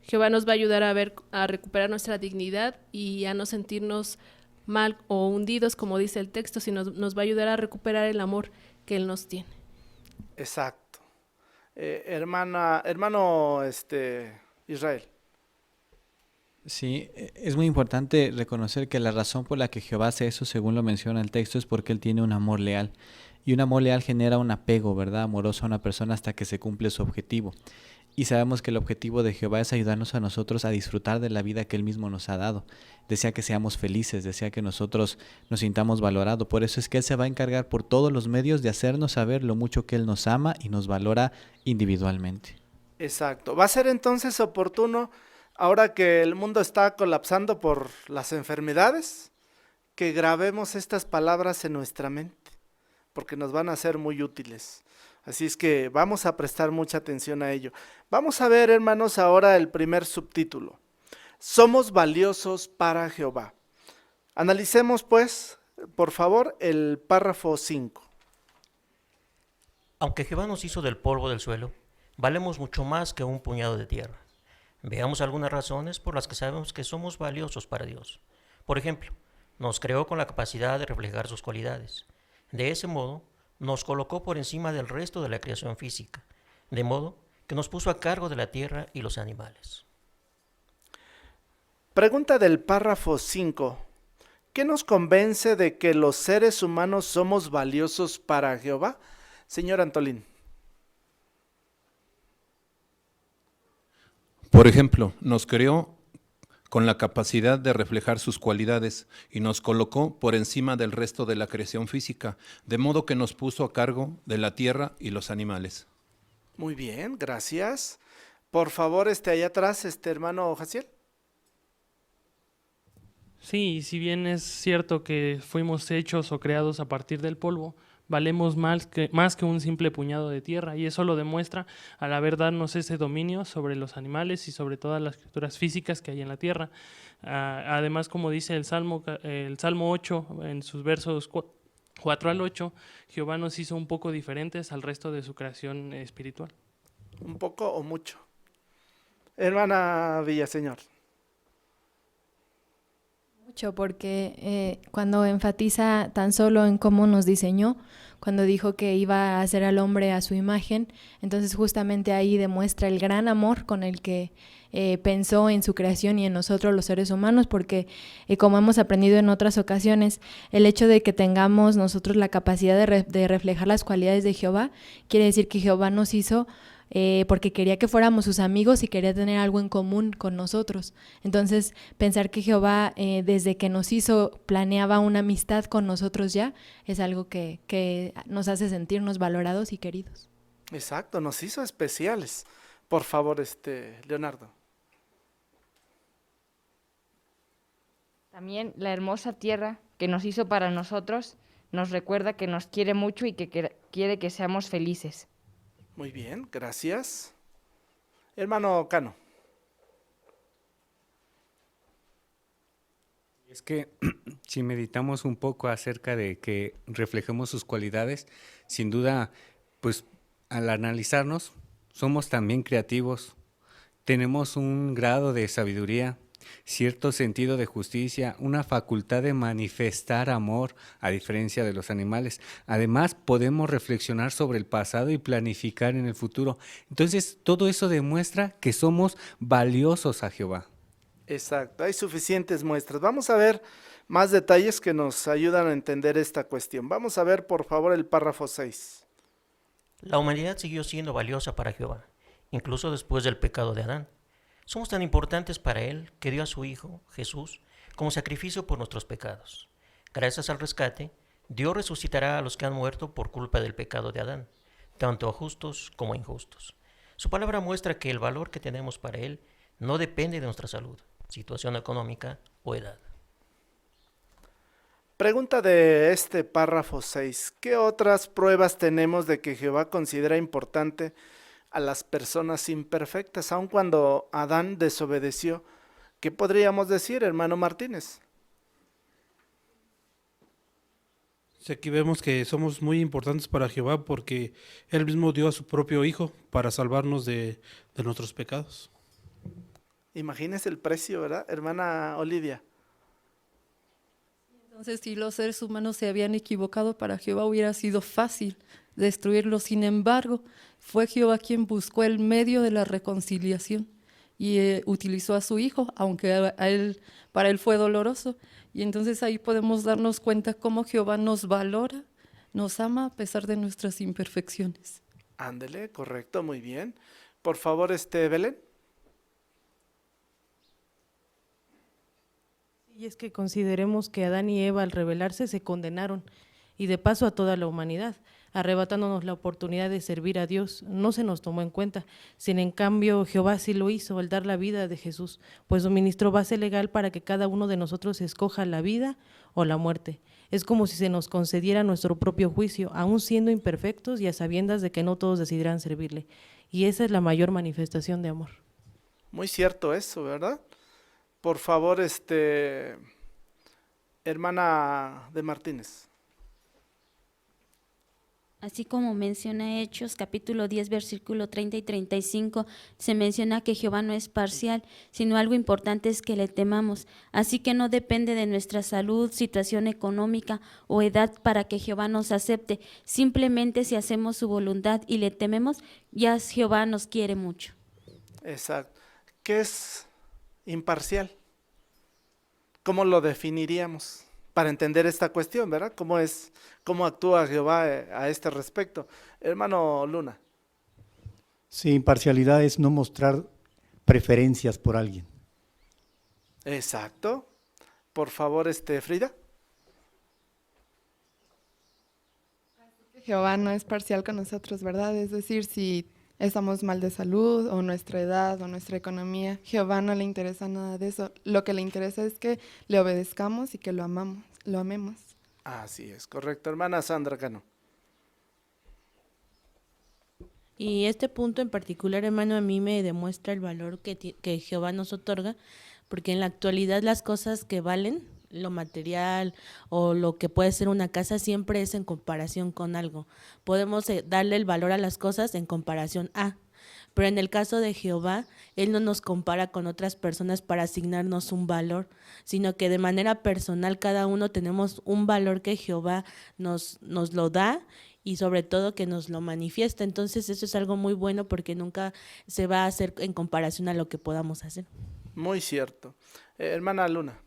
Jehová nos va a ayudar a recuperar nuestra dignidad y a no sentirnos mal o hundidos, como dice el texto, sino nos va a ayudar a recuperar el amor que Él nos tiene. Exacto. Hermano Israel. Sí, es muy importante reconocer que la razón por la que Jehová hace eso, según lo menciona el texto, es porque Él tiene un amor leal. Y un amor leal genera un apego, ¿verdad?, amoroso a una persona hasta que se cumple su objetivo. Y sabemos que el objetivo de Jehová es ayudarnos a nosotros a disfrutar de la vida que Él mismo nos ha dado. Desea que seamos felices, desea que nosotros nos sintamos valorados. Por eso es que Él se va a encargar por todos los medios de hacernos saber lo mucho que Él nos ama y nos valora individualmente. Exacto. Va a ser entonces oportuno, ahora que el mundo está colapsando por las enfermedades, que grabemos estas palabras en nuestra mente, porque nos van a ser muy útiles. Así es que vamos a prestar mucha atención a ello. Vamos a ver, hermanos, ahora el primer subtítulo. Somos valiosos para Jehová. Analicemos, pues, por favor, el párrafo 5. Aunque Jehová nos hizo del polvo del suelo, valemos mucho más que un puñado de tierra. Veamos algunas razones por las que sabemos que somos valiosos para Dios. Por ejemplo, nos creó con la capacidad de reflejar sus cualidades. De ese modo, nos colocó por encima del resto de la creación física, de modo que nos puso a cargo de la tierra y los animales. Pregunta del párrafo 5. ¿Qué nos convence de que los seres humanos somos valiosos para Jehová? Señor Antolín. Por ejemplo, nos creó con la capacidad de reflejar sus cualidades y nos colocó por encima del resto de la creación física, de modo que nos puso a cargo de la tierra y los animales. Muy bien, gracias. Por favor, allá atrás, hermano Jaciel. Sí, si bien es cierto que fuimos hechos o creados a partir del polvo, valemos más que un simple puñado de tierra, y eso lo demuestra al haber darnos ese dominio sobre los animales y sobre todas las criaturas físicas que hay en la tierra. Además, como dice el Salmo 8, en sus versos 4 al 8, Jehová nos hizo un poco diferentes al resto de su creación espiritual. ¿Un poco o mucho? Hermana Villaseñor. Mucho, porque cuando enfatiza tan solo en cómo nos diseñó, cuando dijo que iba a hacer al hombre a su imagen, entonces justamente ahí demuestra el gran amor con el que pensó en su creación y en nosotros los seres humanos, porque como hemos aprendido en otras ocasiones, el hecho de que tengamos nosotros la capacidad de reflejar las cualidades de Jehová, quiere decir que Jehová nos hizo porque quería que fuéramos sus amigos y quería tener algo en común con nosotros. Entonces, pensar que Jehová, desde que nos hizo, planeaba una amistad con nosotros ya, es algo que nos hace sentirnos valorados y queridos. Exacto, nos hizo especiales. Por favor, Leonardo. También la hermosa tierra que nos hizo para nosotros nos recuerda que nos quiere mucho y que quiere que seamos felices. Muy bien, gracias. Hermano Cano. Es que si meditamos un poco acerca de que reflejemos sus cualidades, sin duda, pues al analizarnos, somos también creativos, tenemos un grado de sabiduría, cierto sentido de justicia, una facultad de manifestar amor, a diferencia de los animales. Además, podemos reflexionar sobre el pasado y planificar en el futuro. Entonces, todo eso demuestra que somos valiosos a Jehová. Exacto, hay suficientes muestras. Vamos a ver más detalles que nos ayudan a entender esta cuestión. Vamos a ver, por favor, el párrafo 6. La humanidad siguió siendo valiosa para Jehová, incluso después del pecado de Adán. Somos tan importantes para Él que dio a su Hijo, Jesús, como sacrificio por nuestros pecados. Gracias al rescate, Dios resucitará a los que han muerto por culpa del pecado de Adán, tanto a justos como a injustos. Su palabra muestra que el valor que tenemos para Él no depende de nuestra salud, situación económica o edad. Pregunta de este párrafo 6. ¿Qué otras pruebas tenemos de que Jehová considera importante a las personas imperfectas, aun cuando Adán desobedeció? ¿Qué podríamos decir, hermano Martínez? Sí, aquí vemos que somos muy importantes para Jehová porque Él mismo dio a su propio Hijo para salvarnos de nuestros pecados. Imagínese el precio, ¿verdad, hermana Olivia? Entonces, si los seres humanos se habían equivocado, para Jehová hubiera sido fácil destruirlos. Sin embargo, fue Jehová quien buscó el medio de la reconciliación y utilizó a su Hijo, aunque para él fue doloroso. Y entonces ahí podemos darnos cuenta cómo Jehová nos valora, nos ama a pesar de nuestras imperfecciones. Ándele, correcto, muy bien. Por favor, Belén. Y es que consideremos que Adán y Eva al rebelarse se condenaron y de paso a toda la humanidad, arrebatándonos la oportunidad de servir a Dios. No se nos tomó en cuenta, sin en cambio Jehová sí lo hizo al dar la vida de Jesús, pues suministró base legal para que cada uno de nosotros escoja la vida o la muerte. Es como si se nos concediera nuestro propio juicio, aún siendo imperfectos y a sabiendas de que no todos decidirán servirle. Y esa es la mayor manifestación de amor. Muy cierto eso, ¿verdad? Por favor, hermana de Martínez. Así como menciona Hechos, capítulo 10, versículo 30 y 35, se menciona que Jehová no es parcial, sino algo importante es que le temamos. Así que no depende de nuestra salud, situación económica o edad para que Jehová nos acepte. Simplemente si hacemos su voluntad y le tememos, ya Jehová nos quiere mucho. Exacto. ¿Qué es imparcial? ¿Cómo lo definiríamos para entender esta cuestión, verdad? ¿Cómo actúa Jehová a este respecto? Hermano Luna. Sí, imparcialidad es no mostrar preferencias por alguien. Exacto. Por favor, Frida. Jehová no es parcial con nosotros, ¿verdad? Es decir, si estamos mal de salud o nuestra edad o nuestra economía, Jehová no le interesa nada de eso. Lo que le interesa es que le obedezcamos y que lo amemos. Así es, correcto. Hermana Sandra Cano. Y este punto en particular, hermano, a mí me demuestra el valor que Jehová nos otorga, porque en la actualidad las cosas que valen, lo material o lo que puede ser una casa, siempre es en comparación con algo. Podemos darle el valor a las cosas en comparación a, pero en el caso de Jehová, Él no nos compara con otras personas para asignarnos un valor, sino que de manera personal cada uno tenemos un valor que Jehová nos lo da y sobre todo que nos lo manifiesta. Entonces eso es algo muy bueno porque nunca se va a hacer en comparación a lo que podamos hacer. Muy cierto. Hermana Luna.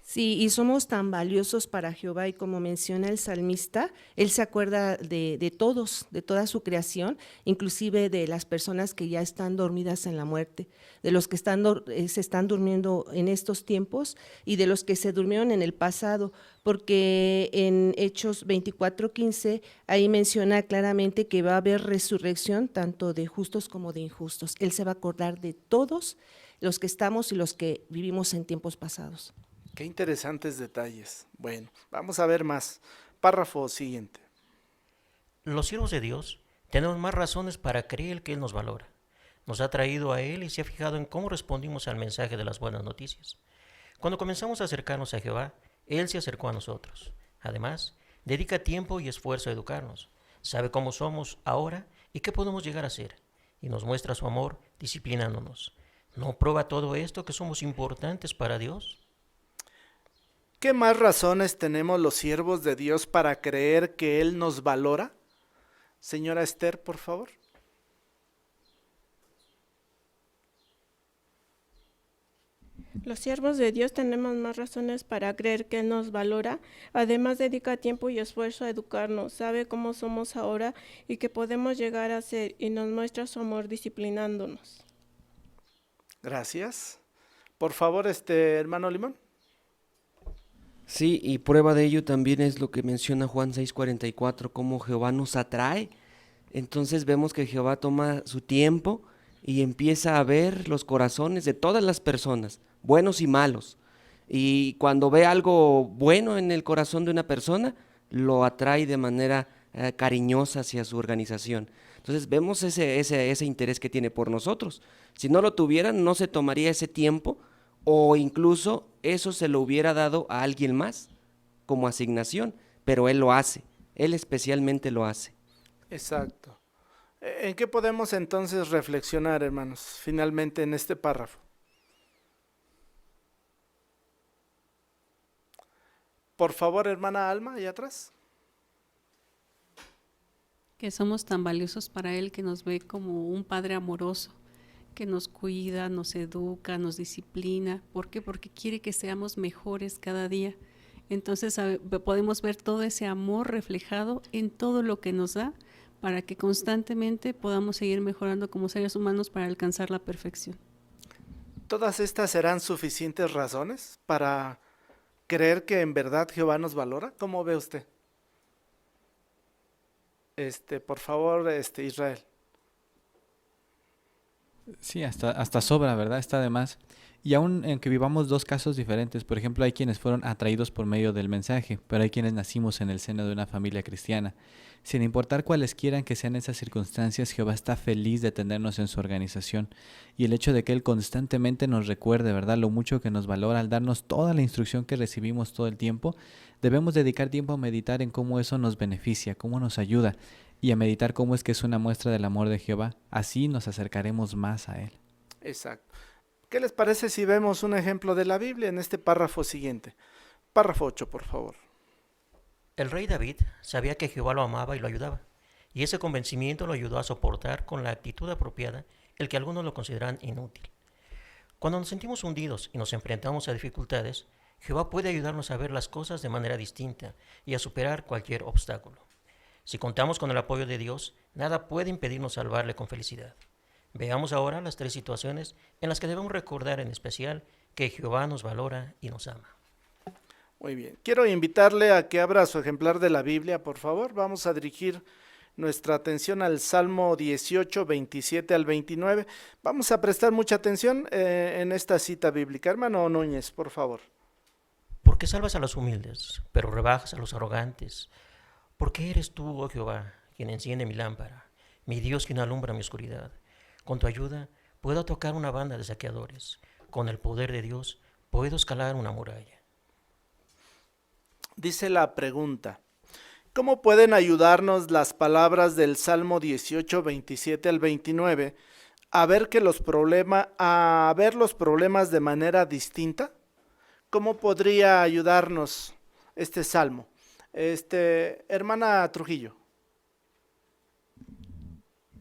Sí, y somos tan valiosos para Jehová y como menciona el salmista, Él se acuerda de todos, de toda su creación, inclusive de las personas que ya están dormidas en la muerte, de los que se están durmiendo en estos tiempos y de los que se durmieron en el pasado, porque en Hechos 24:15 ahí menciona claramente que va a haber resurrección tanto de justos como de injustos. Él se va a acordar de todos los que estamos y los que vivimos en tiempos pasados. Qué interesantes detalles. Bueno, vamos a ver más. Párrafo siguiente. Los siervos de Dios Tenemos más razones para creer que Él nos valora. Nos ha traído a Él y se ha fijado en cómo respondimos al mensaje de las buenas noticias. Cuando comenzamos a acercarnos a Jehová, Él se acercó a nosotros. Además, dedica tiempo y esfuerzo a educarnos. Sabe cómo somos ahora y qué podemos llegar a ser. Y nos muestra su amor disciplinándonos. ¿No prueba todo esto que somos importantes para Dios? ¿Qué más razones tenemos los siervos de Dios para creer que Él nos valora? Señora Esther, por favor. Los siervos de Dios tenemos más razones para creer que Él nos valora. Además, dedica tiempo y esfuerzo a educarnos. Sabe cómo somos ahora y qué podemos llegar a ser y nos muestra su amor disciplinándonos. Gracias. Por favor, hermano Limón. Sí, y prueba de ello también es lo que menciona Juan 6:44, cómo Jehová nos atrae. Entonces vemos que Jehová toma su tiempo y empieza a ver los corazones de todas las personas, buenos y malos. Y cuando ve algo bueno en el corazón de una persona, lo atrae de manera cariñosa hacia su organización. Entonces vemos ese interés que tiene por nosotros. Si no lo tuvieran, no se tomaría ese tiempo, o incluso eso se lo hubiera dado a alguien más como asignación, pero Él lo hace, Él especialmente lo hace. Exacto. ¿En qué podemos entonces reflexionar, hermanos, finalmente en este párrafo? Por favor, hermana Alma, allá atrás. Que somos tan valiosos para Él que nos ve como un Padre amoroso, que nos cuida, nos educa, nos disciplina. ¿Por qué? Porque quiere que seamos mejores cada día. Entonces podemos ver todo ese amor reflejado en todo lo que nos da, para que constantemente podamos seguir mejorando como seres humanos para alcanzar la perfección. ¿Todas estas serán suficientes razones para creer que en verdad Jehová nos valora? ¿Cómo ve usted? Por favor, Israel. Sí, hasta sobra, ¿verdad? Está de más. Y aún en que vivamos dos casos diferentes, por ejemplo, hay quienes fueron atraídos por medio del mensaje, pero hay quienes nacimos en el seno de una familia cristiana. Sin importar cuáles quieran que sean esas circunstancias, Jehová está feliz de tenernos en su organización. Y el hecho de que Él constantemente nos recuerde, ¿verdad?, lo mucho que nos valora al darnos toda la instrucción que recibimos todo el tiempo, debemos dedicar tiempo a meditar en cómo eso nos beneficia, cómo nos ayuda, y a meditar cómo es que es una muestra del amor de Jehová. Así nos acercaremos más a Él. Exacto. ¿Qué les parece si vemos un ejemplo de la Biblia en este párrafo siguiente? Párrafo 8, por favor. El rey David sabía que Jehová lo amaba y lo ayudaba, y ese convencimiento lo ayudó a soportar con la actitud apropiada el que algunos lo consideran inútil. Cuando nos sentimos hundidos y nos enfrentamos a dificultades, Jehová puede ayudarnos a ver las cosas de manera distinta y a superar cualquier obstáculo. Si contamos con el apoyo de Dios, nada puede impedirnos salvarle con felicidad. Veamos ahora las 3 situaciones en las que debemos recordar en especial que Jehová nos valora y nos ama. Muy bien. Quiero invitarle a que abra su ejemplar de la Biblia, por favor. Vamos a dirigir nuestra atención al Salmo 18, 27 al 29. Vamos a prestar mucha atención en esta cita bíblica. Hermano Núñez, por favor. Porque salvas a los humildes, pero rebajas a los arrogantes. Porque eres tú, oh Jehová, quien enciende mi lámpara, mi Dios quien alumbra mi oscuridad. Con tu ayuda puedo tocar una banda de saqueadores. Con el poder de Dios puedo escalar una muralla. Dice la pregunta: ¿cómo pueden ayudarnos las palabras del Salmo 18, 27 al 29 a ver los problemas de manera distinta? ¿Cómo podría ayudarnos este salmo? Hermana Trujillo.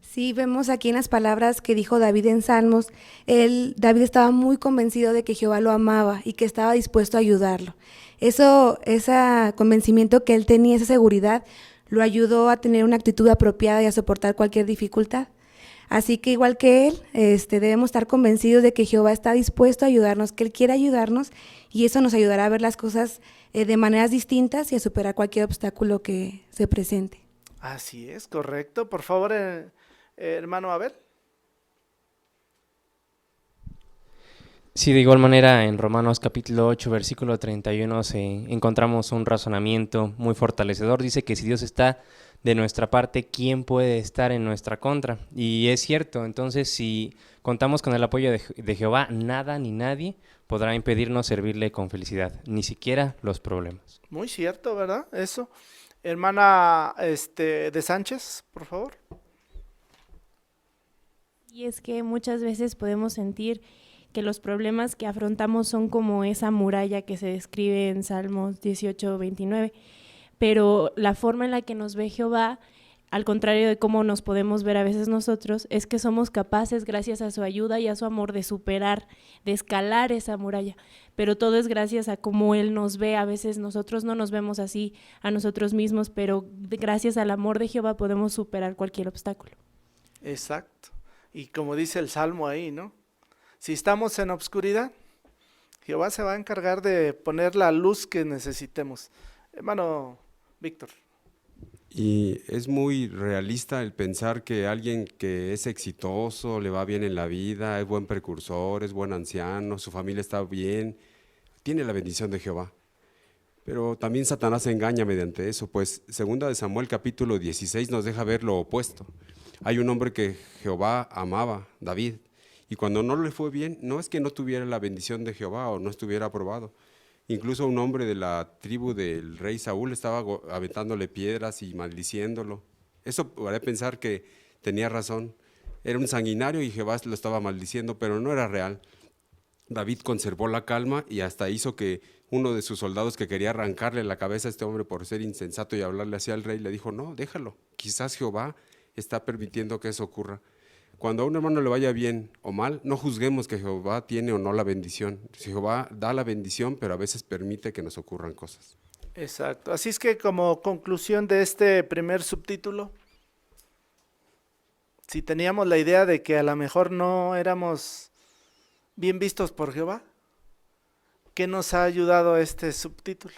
Sí, vemos aquí en las palabras que dijo David en Salmos, David estaba muy convencido de que Jehová lo amaba y que estaba dispuesto a ayudarlo. Ese convencimiento que él tenía, esa seguridad, lo ayudó a tener una actitud apropiada y a soportar cualquier dificultad. Así que igual que él, debemos estar convencidos de que Jehová está dispuesto a ayudarnos, que Él quiere ayudarnos, y eso nos ayudará a ver las cosas de maneras distintas y a superar cualquier obstáculo que se presente. Así es, correcto. Por favor, hermano Abel. Sí, de igual manera en Romanos capítulo 8, versículo 31 encontramos un razonamiento muy fortalecedor. Dice que si Dios está de nuestra parte, ¿quién puede estar en nuestra contra? Y es cierto, entonces si contamos con el apoyo de Jehová, nada ni nadie podrá impedirnos servirle con felicidad, ni siquiera los problemas. Muy cierto, ¿verdad? Eso. Hermana de Sánchez, por favor. Y es que muchas veces podemos sentir que los problemas que afrontamos son como esa muralla que se describe en Salmos 18, 29, pero la forma en la que nos ve Jehová, al contrario de cómo nos podemos ver a veces nosotros, es que somos capaces, gracias a su ayuda y a su amor, de superar, de escalar esa muralla, pero todo es gracias a cómo Él nos ve. A veces nosotros no nos vemos así a nosotros mismos, pero gracias al amor de Jehová podemos superar cualquier obstáculo. Exacto. Y como dice el Salmo ahí, ¿no? Si estamos en obscuridad, Jehová se va a encargar de poner la luz que necesitemos. Hermano Víctor. Y es muy realista el pensar que alguien que es exitoso, le va bien en la vida, es buen precursor, es buen anciano, su familia está bien, tiene la bendición de Jehová. Pero también Satanás se engaña mediante eso, pues 2 de Samuel capítulo 16 nos deja ver lo opuesto. Hay un hombre que Jehová amaba, David, y cuando no le fue bien, no es que no tuviera la bendición de Jehová o no estuviera aprobado. Incluso un hombre de la tribu del rey Saúl estaba aventándole piedras y maldiciéndolo. Eso podría pensar que tenía razón. Era un sanguinario y Jehová lo estaba maldiciendo, pero no era real. David conservó la calma y hasta hizo que uno de sus soldados, que quería arrancarle la cabeza a este hombre por ser insensato y hablarle así al rey, le dijo: no, déjalo, quizás Jehová está permitiendo que eso ocurra. Cuando a un hermano le vaya bien o mal, no juzguemos que Jehová tiene o no la bendición. Jehová da la bendición, pero a veces permite que nos ocurran cosas. Exacto. Así es que, como conclusión de este primer subtítulo, si teníamos la idea de que a lo mejor no éramos bien vistos por Jehová, ¿qué nos ha ayudado este subtítulo?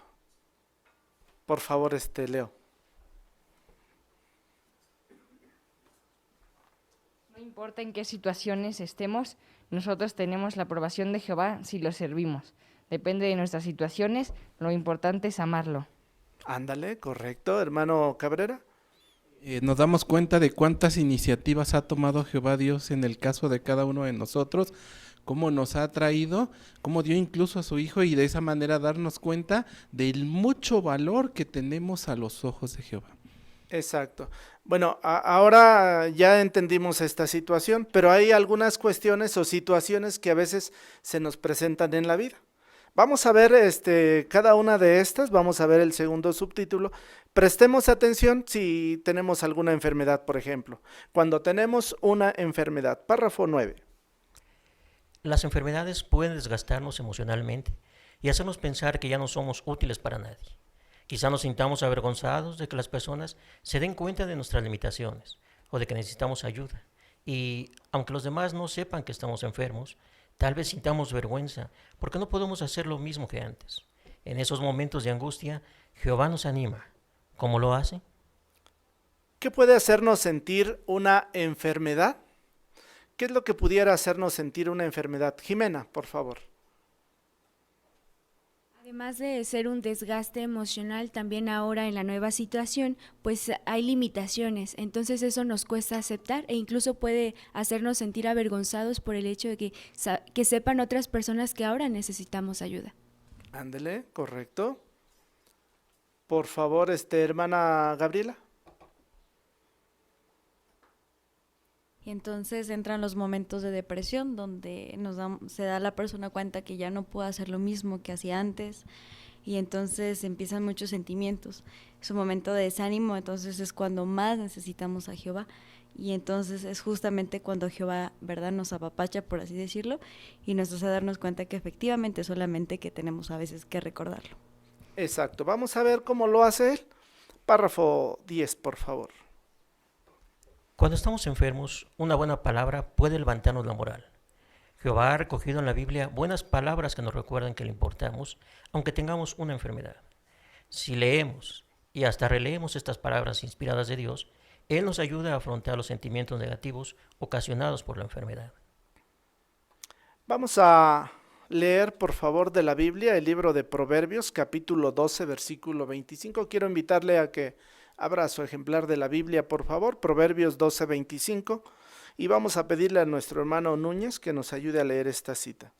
Por favor, Leo. No importa en qué situaciones estemos, nosotros tenemos la aprobación de Jehová si lo servimos. Depende de nuestras situaciones, lo importante es amarlo. Ándale, correcto. Hermano Cabrera. Nos damos cuenta de cuántas iniciativas ha tomado Jehová Dios en el caso de cada uno de nosotros, cómo nos ha traído, cómo dio incluso a su Hijo, y de esa manera darnos cuenta del mucho valor que tenemos a los ojos de Jehová. Exacto. Bueno, ahora ya entendimos esta situación, pero hay algunas cuestiones o situaciones que a veces se nos presentan en la vida. Vamos a ver cada una de estas, vamos a ver el segundo subtítulo. Prestemos atención si tenemos alguna enfermedad, por ejemplo. Cuando tenemos una enfermedad, párrafo 9. Las enfermedades pueden desgastarnos emocionalmente y hacernos pensar que ya no somos útiles para nadie. Quizá nos sintamos avergonzados de que las personas se den cuenta de nuestras limitaciones o de que necesitamos ayuda. Y aunque los demás no sepan que estamos enfermos, tal vez sintamos vergüenza porque no podemos hacer lo mismo que antes. En esos momentos de angustia, Jehová nos anima. ¿Cómo lo hace? ¿Qué puede hacernos sentir una enfermedad? ¿Qué es lo que pudiera hacernos sentir una enfermedad? Jimena, por favor. Además de ser un desgaste emocional, también ahora en la nueva situación, pues hay limitaciones, entonces eso nos cuesta aceptar e incluso puede hacernos sentir avergonzados por el hecho de que sepan otras personas que ahora necesitamos ayuda. Ándele, correcto. Por favor, hermana Gabriela. Y entonces entran los momentos de depresión donde se da la persona cuenta que ya no puede hacer lo mismo que hacía antes y entonces empiezan muchos sentimientos. Es un momento de desánimo, entonces es cuando más necesitamos a Jehová y entonces es justamente cuando Jehová, ¿verdad?, nos apapacha, por así decirlo, y nos hace darnos cuenta que efectivamente solamente que tenemos a veces que recordarlo. Exacto, vamos a ver cómo lo hace él. Párrafo 10, por favor. Cuando estamos enfermos, una buena palabra puede levantarnos la moral. Jehová ha recogido en la Biblia buenas palabras que nos recuerdan que le importamos, aunque tengamos una enfermedad. Si leemos y hasta releemos estas palabras inspiradas de Dios, Él nos ayuda a afrontar los sentimientos negativos ocasionados por la enfermedad. Vamos a leer, por favor, de la Biblia, el libro de Proverbios, capítulo 12, versículo 25. Quiero invitarle a que abra su ejemplar de la Biblia, por favor, Proverbios 12, 25. Y vamos a pedirle a nuestro hermano Núñez que nos ayude a leer esta cita.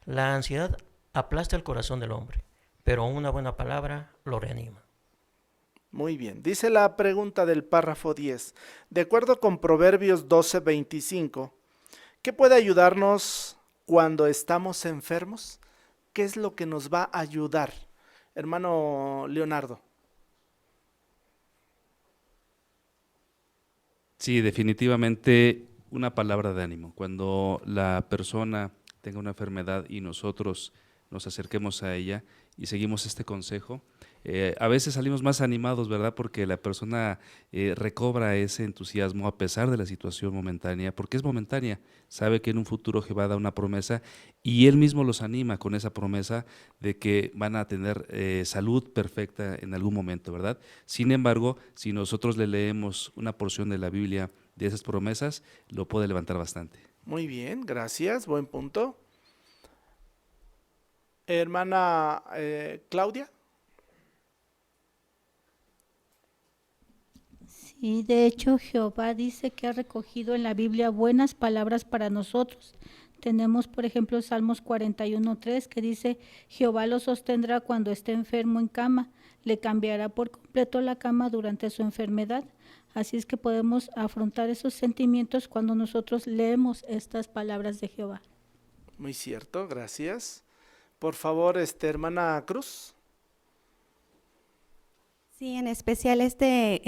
La ansiedad aplasta el corazón del hombre, pero una buena palabra lo reanima. Muy bien, dice la pregunta del párrafo 10. De acuerdo con Proverbios 12, 25, ¿qué puede ayudarnos cuando estamos enfermos? ¿Qué es lo que nos va a ayudar? Hermano Leonardo. Sí, definitivamente una palabra de ánimo. Cuando la persona tenga una enfermedad y nosotros nos acerquemos a ella y seguimos este consejo, a veces salimos más animados, ¿verdad? Porque la persona recobra ese entusiasmo a pesar de la situación momentánea, porque es momentánea. Sabe que en un futuro Jehová da una promesa y Él mismo los anima con esa promesa de que van a tener salud perfecta en algún momento, ¿verdad? Sin embargo, si nosotros le leemos una porción de la Biblia de esas promesas, lo puede levantar bastante. Muy bien, gracias, buen punto. Hermana Claudia. Sí, de hecho Jehová dice que ha recogido en la Biblia buenas palabras para nosotros. Tenemos, por ejemplo, Salmos 41:3 que dice: Jehová lo sostendrá cuando esté enfermo en cama, le cambiará por completo la cama durante su enfermedad. Así es que podemos afrontar esos sentimientos cuando nosotros leemos estas palabras de Jehová. Muy cierto, gracias. Por favor, hermana Cruz. Sí, en especial este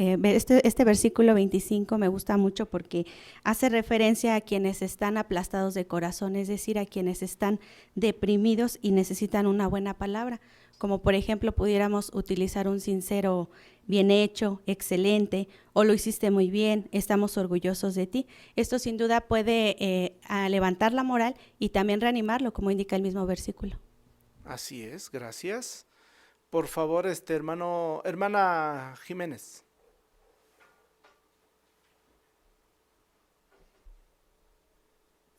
versículo 25 me gusta mucho porque hace referencia a quienes están aplastados de corazón, es decir, a quienes están deprimidos y necesitan una buena palabra, como por ejemplo pudiéramos utilizar un sincero bien hecho, excelente, o lo hiciste muy bien, estamos orgullosos de ti. Esto sin duda puede levantar la moral y también reanimarlo, como indica el mismo versículo. Así es, gracias. Por favor, hermana Jiménez.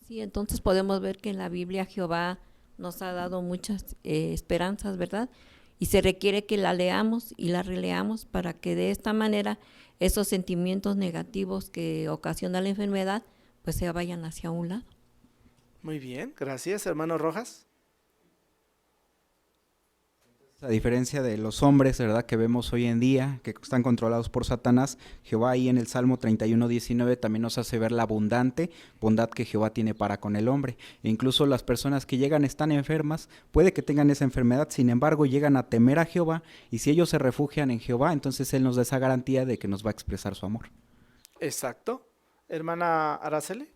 Sí, entonces podemos ver que en la Biblia Jehová nos ha dado muchas esperanzas, ¿verdad? Y se requiere que la leamos y la releamos para que de esta manera esos sentimientos negativos que ocasiona la enfermedad, pues se vayan hacia un lado. Muy bien, gracias. Hermano Rojas. A diferencia de los hombres, ¿verdad?, que vemos hoy en día, que están controlados por Satanás, Jehová ahí en el Salmo 31:19 también nos hace ver la abundante bondad que Jehová tiene para con el hombre. E incluso las personas que llegan están enfermas, puede que tengan esa enfermedad, sin embargo llegan a temer a Jehová, y si ellos se refugian en Jehová, entonces Él nos da esa garantía de que nos va a expresar su amor. Exacto. Hermana Araceli.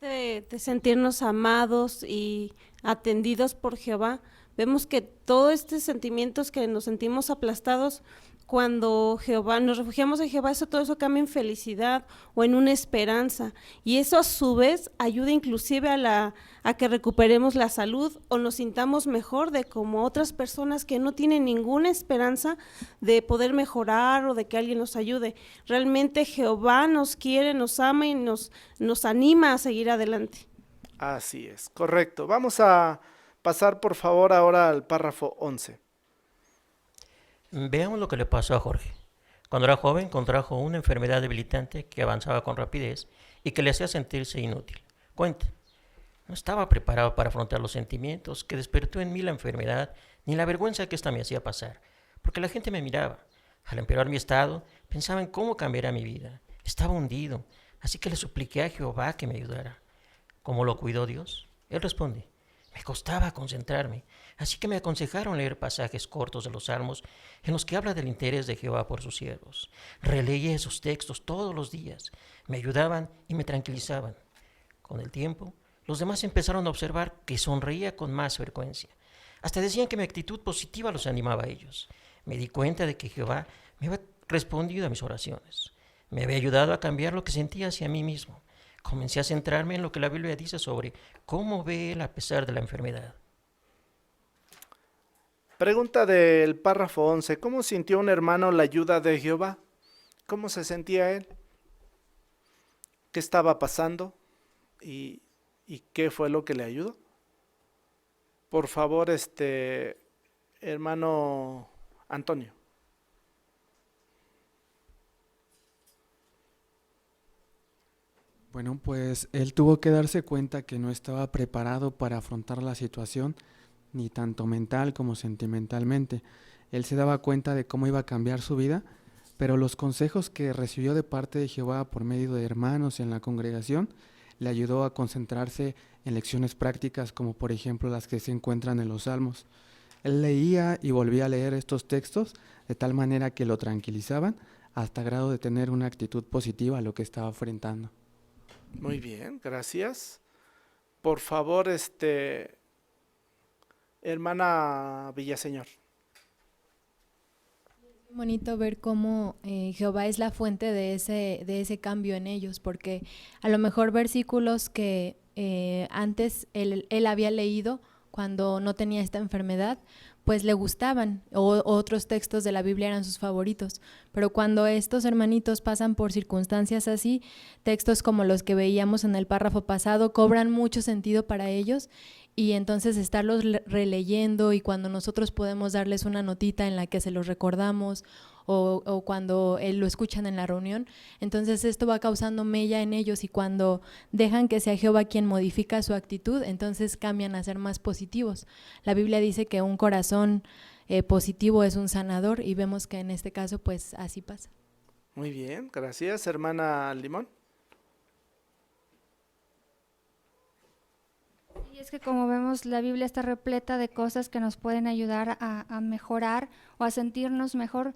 De sentirnos amados y atendidos por Jehová, vemos que todos estos sentimientos que nos sentimos aplastados, cuando Jehová nos refugiamos en Jehová, todo eso cambia en felicidad o en una esperanza, y eso a su vez ayuda inclusive a que recuperemos la salud o nos sintamos mejor de como otras personas que no tienen ninguna esperanza de poder mejorar o de que alguien nos ayude. Realmente Jehová nos quiere, nos ama y nos anima a seguir adelante. Así es, correcto. Vamos a pasar por favor ahora al párrafo 11. Veamos lo que le pasó a Jorge. Cuando era joven contrajo una enfermedad debilitante que avanzaba con rapidez y que le hacía sentirse inútil. Cuenta, no estaba preparado para afrontar los sentimientos que despertó en mí la enfermedad ni la vergüenza que ésta me hacía pasar, porque la gente me miraba. Al empeorar mi estado, pensaba en cómo cambiaría mi vida. Estaba hundido, así que le supliqué a Jehová que me ayudara. ¿Cómo lo cuidó Dios? Él responde: me costaba concentrarme, así que me aconsejaron leer pasajes cortos de los Salmos en los que habla del interés de Jehová por sus siervos. Releí esos textos todos los días, me ayudaban y me tranquilizaban. Con el tiempo, los demás empezaron a observar que sonreía con más frecuencia. Hasta decían que mi actitud positiva los animaba a ellos. Me di cuenta de que Jehová me había respondido a mis oraciones. Me había ayudado a cambiar lo que sentía hacia mí mismo. Comencé a centrarme en lo que la Biblia dice sobre cómo ve Él a pesar de la enfermedad. Pregunta del párrafo 11. ¿Cómo sintió un hermano la ayuda de Jehová? ¿Cómo se sentía él? ¿Qué estaba pasando? ¿Y qué fue lo que le ayudó? Por favor, hermano Antonio. Bueno, pues él tuvo que darse cuenta que no estaba preparado para afrontar la situación, ni tanto mental como sentimentalmente. Él se daba cuenta de cómo iba a cambiar su vida, pero los consejos que recibió de parte de Jehová por medio de hermanos en la congregación le ayudó a concentrarse en lecciones prácticas como por ejemplo las que se encuentran en los Salmos. Él leía y volvía a leer estos textos de tal manera que lo tranquilizaban hasta grado de tener una actitud positiva a lo que estaba enfrentando. Muy bien, gracias. Por favor, hermana Villaseñor. Bonito ver cómo Jehová es la fuente de ese cambio en ellos, porque a lo mejor versículos que antes él había leído cuando no tenía esta enfermedad, pues le gustaban, o otros textos de la Biblia eran sus favoritos, pero cuando estos hermanitos pasan por circunstancias así, textos como los que veíamos en el párrafo pasado cobran mucho sentido para ellos, y entonces estarlos releyendo, y cuando nosotros podemos darles una notita en la que se los recordamos, o cuando lo escuchan en la reunión, entonces esto va causando mella en ellos, y cuando dejan que sea Jehová quien modifica su actitud, entonces cambian a ser más positivos. La Biblia dice que un corazón positivo es un sanador, y vemos que en este caso pues así pasa. Muy bien, gracias. Hermana Limón. Y es que como vemos, la Biblia está repleta de cosas que nos pueden ayudar a mejorar o a sentirnos mejor,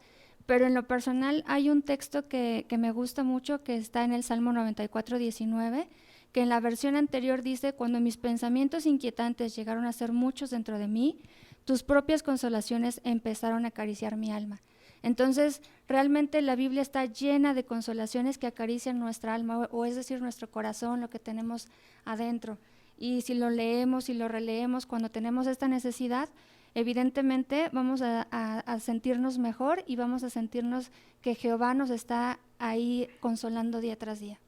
pero en lo personal hay un texto que me gusta mucho, que está en el Salmo 94:19, que en la versión anterior dice: cuando mis pensamientos inquietantes llegaron a ser muchos dentro de mí, tus propias consolaciones empezaron a acariciar mi alma. Entonces, realmente la Biblia está llena de consolaciones que acarician nuestra alma, o es decir, nuestro corazón, lo que tenemos adentro. Y si lo leemos y lo releemos cuando tenemos esta necesidad, evidentemente vamos a sentirnos mejor, y vamos a sentirnos que Jehová nos está ahí consolando día tras día.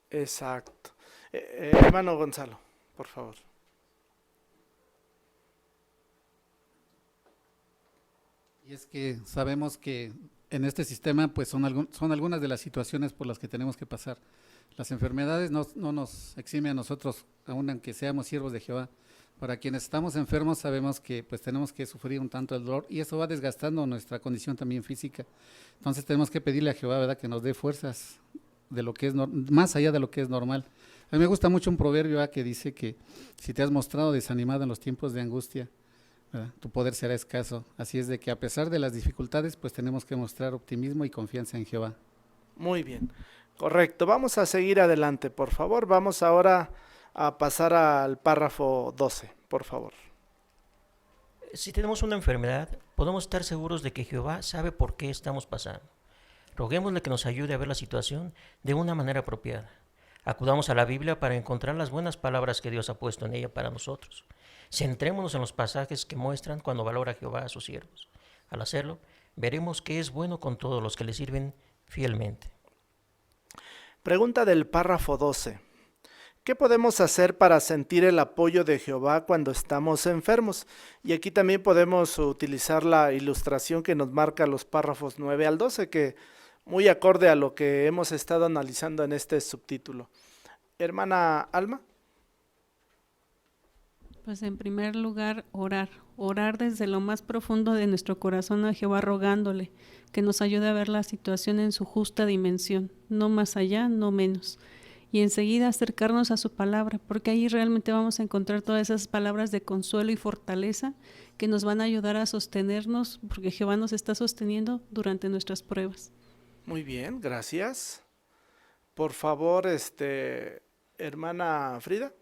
Exacto. Hermano Gonzalo, por favor. Y es que sabemos que en este sistema pues son algunas de las situaciones por las que tenemos que pasar. Las enfermedades no nos eximen a nosotros, aun aunque seamos siervos de Jehová. Para quienes estamos enfermos sabemos que pues tenemos que sufrir un tanto el dolor, y eso va desgastando nuestra condición también física. Entonces tenemos que pedirle a Jehová, ¿verdad?, que nos dé fuerzas de lo que es más allá de lo que es normal. A mí me gusta mucho un proverbio que dice que si te has mostrado desanimado en los tiempos de angustia, ¿verdad?, tu poder será escaso. Así es de que a pesar de las dificultades, pues tenemos que mostrar optimismo y confianza en Jehová. Muy bien, correcto. Vamos a seguir adelante, por favor. Vamos ahora a pasar al párrafo 12, por favor. Si tenemos una enfermedad, podemos estar seguros de que Jehová sabe por qué estamos pasando. Roguémosle que nos ayude a ver la situación de una manera apropiada. Acudamos a la Biblia para encontrar las buenas palabras que Dios ha puesto en ella para nosotros. Centrémonos en los pasajes que muestran cuando valora Jehová a sus siervos. Al hacerlo, veremos que es bueno con todos los que le sirven fielmente. Pregunta del párrafo 12. ¿Qué podemos hacer para sentir el apoyo de Jehová cuando estamos enfermos? Y aquí también podemos utilizar la ilustración que nos marca los párrafos 9 al 12, que muy acorde a lo que hemos estado analizando en este subtítulo. Hermana Alma. Pues en primer lugar, orar desde lo más profundo de nuestro corazón a Jehová, rogándole que nos ayude a ver la situación en su justa dimensión, no más allá, no menos. Y enseguida acercarnos a su palabra, porque ahí realmente vamos a encontrar todas esas palabras de consuelo y fortaleza que nos van a ayudar a sostenernos, porque Jehová nos está sosteniendo durante nuestras pruebas. Muy bien, gracias. Por favor, hermana Frida.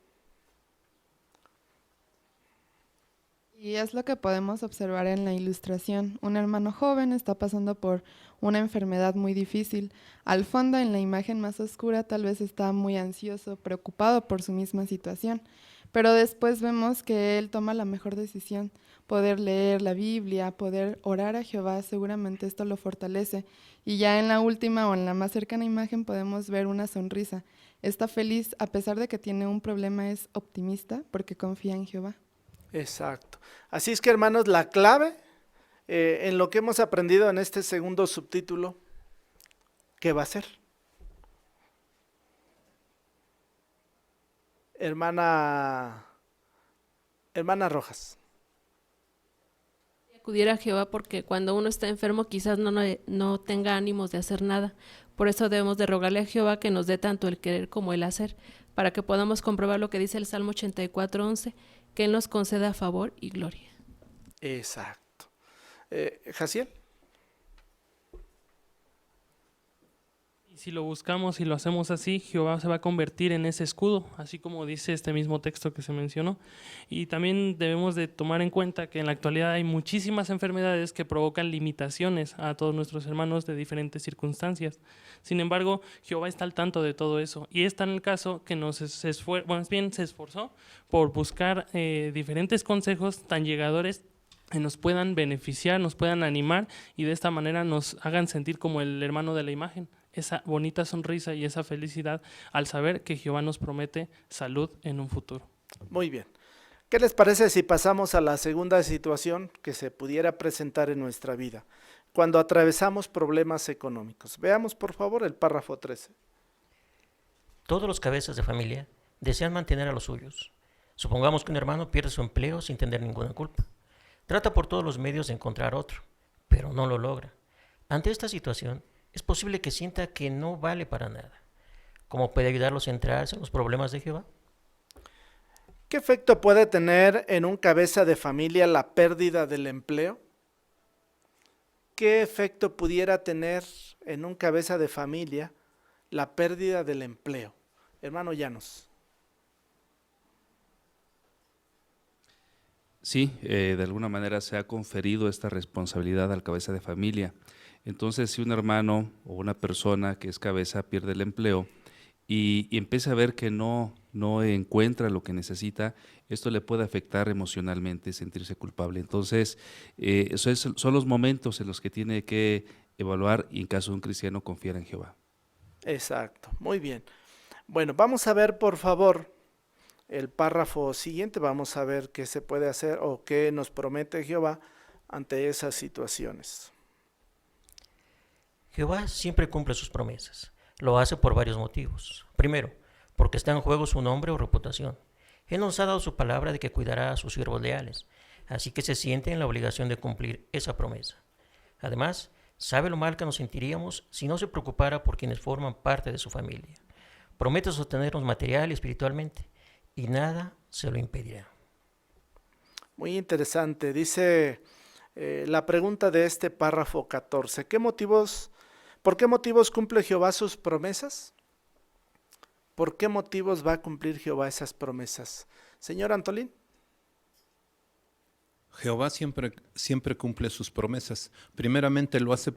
Y es lo que podemos observar en la ilustración. Un hermano joven está pasando por una enfermedad muy difícil. Al fondo, en la imagen más oscura, tal vez está muy ansioso, preocupado por su misma situación. Pero después vemos que él toma la mejor decisión. poder leer la Biblia, poder orar a Jehová, seguramente esto lo fortalece. Y ya en la última o en la más cercana imagen podemos ver una sonrisa. Está feliz, a pesar de que tiene un problema, es optimista porque confía en Jehová. Exacto. Así es que, hermanos, la clave en lo que hemos aprendido en este segundo subtítulo, ¿qué va a ser? Hermana Rojas. Acudir a Jehová porque cuando uno está enfermo quizás no tenga ánimos de hacer nada. Por eso debemos de rogarle a Jehová que nos dé tanto el querer como el hacer, para que podamos comprobar lo que dice el Salmo 84:11, que Él nos conceda favor y gloria. Exacto. Jaciel. Si lo buscamos y lo hacemos así, Jehová se va a convertir en ese escudo, así como dice este mismo texto que se mencionó. Y también debemos de tomar en cuenta que en la actualidad hay muchísimas enfermedades que provocan limitaciones a todos nuestros hermanos de diferentes circunstancias. Sin embargo, Jehová está al tanto de todo eso. Y es tan el caso que se esforzó por buscar diferentes consejos tan llegadores que nos puedan beneficiar, nos puedan animar y de esta manera nos hagan sentir como el hermano de la imagen. Esa bonita sonrisa y esa felicidad al saber que Jehová nos promete salud en un futuro. Muy bien. ¿Qué les parece si pasamos a la segunda situación que se pudiera presentar en nuestra vida, cuando atravesamos problemas económicos? Veamos, por favor, el párrafo 13. Todos los cabezas de familia desean mantener a los suyos. Supongamos que un hermano pierde su empleo sin tener ninguna culpa. Trata por todos los medios de encontrar otro, pero no lo logra. Ante esta situación, es posible que sienta que no vale para nada. ¿Cómo puede ayudarlos a centrarse en los problemas de Jehová? ¿Qué efecto puede tener en un cabeza de familia la pérdida del empleo? ¿Qué efecto pudiera tener en un cabeza de familia la pérdida del empleo? Hermano Llanos. Sí, de alguna manera se ha conferido esta responsabilidad al cabeza de familia. Entonces, si un hermano o una persona que es cabeza pierde el empleo y empieza a ver que no encuentra lo que necesita, esto le puede afectar emocionalmente, sentirse culpable. Entonces, son los momentos en los que tiene que evaluar y en caso de un cristiano confiar en Jehová. Exacto, muy bien. Bueno, vamos a ver por favor el párrafo siguiente, vamos a ver qué se puede hacer o qué nos promete Jehová ante esas situaciones. Jehová siempre cumple sus promesas. Lo hace por varios motivos. Primero, porque está en juego su nombre o reputación. Él nos ha dado su palabra de que cuidará a sus siervos leales, así que se siente en la obligación de cumplir esa promesa. Además, sabe lo mal que nos sentiríamos si no se preocupara por quienes forman parte de su familia. Promete sostenernos material y espiritualmente, y nada se lo impedirá. Muy interesante. Dice la pregunta de este párrafo 14. ¿Por qué motivos cumple Jehová sus promesas? ¿Por qué motivos va a cumplir Jehová esas promesas? Señor Antolín. Jehová siempre cumple sus promesas. Primeramente lo hace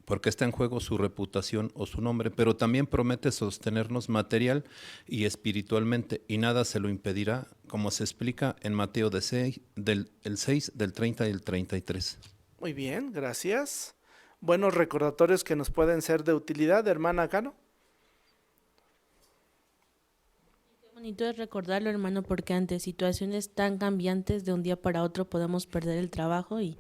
porque está en juego su reputación o su nombre, pero también promete sostenernos material y espiritualmente, y nada se lo impedirá, como se explica en Mateo del 6, del 30 y el 33. Muy bien, gracias. Buenos recordatorios que nos pueden ser de utilidad, hermana Cano. Qué bonito es recordarlo, hermano, porque ante situaciones tan cambiantes de un día para otro podemos perder el trabajo y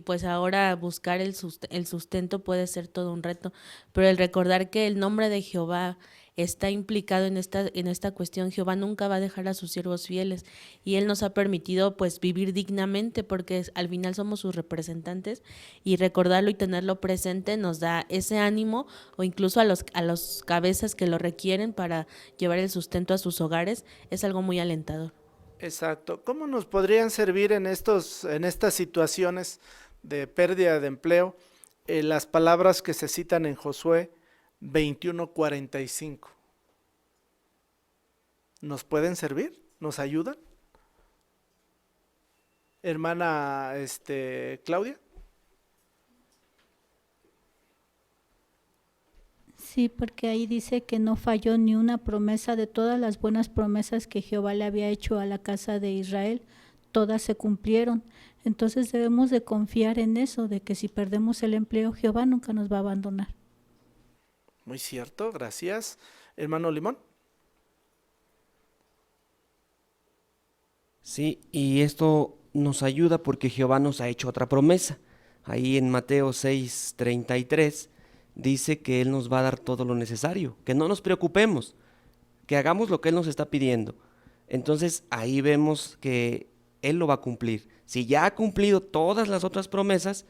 pues ahora buscar el sustento puede ser todo un reto, pero el recordar que el nombre de Jehová está implicado en esta cuestión. Jehová nunca va a dejar a sus siervos fieles y Él nos ha permitido pues vivir dignamente porque al final somos sus representantes, y recordarlo y tenerlo presente nos da ese ánimo, o incluso a los cabezas que lo requieren para llevar el sustento a sus hogares, es algo muy alentador. Exacto. ¿Cómo nos podrían servir en estas situaciones de pérdida de empleo las palabras que se citan en Josué 21:45? ¿Nos pueden servir? ¿Nos ayudan? Hermana Claudia. Sí, porque ahí dice que no falló ni una promesa de todas las buenas promesas que Jehová le había hecho a la casa de Israel, todas se cumplieron. Entonces debemos de confiar en eso, de que si perdemos el empleo, Jehová nunca nos va a abandonar. Muy cierto, gracias. Hermano Limón. Sí, y esto nos ayuda porque Jehová nos ha hecho otra promesa. Ahí en Mateo 6:33 dice que Él nos va a dar todo lo necesario, que no nos preocupemos, que hagamos lo que Él nos está pidiendo. Entonces ahí vemos que Él lo va a cumplir. Si ya ha cumplido todas las otras promesas,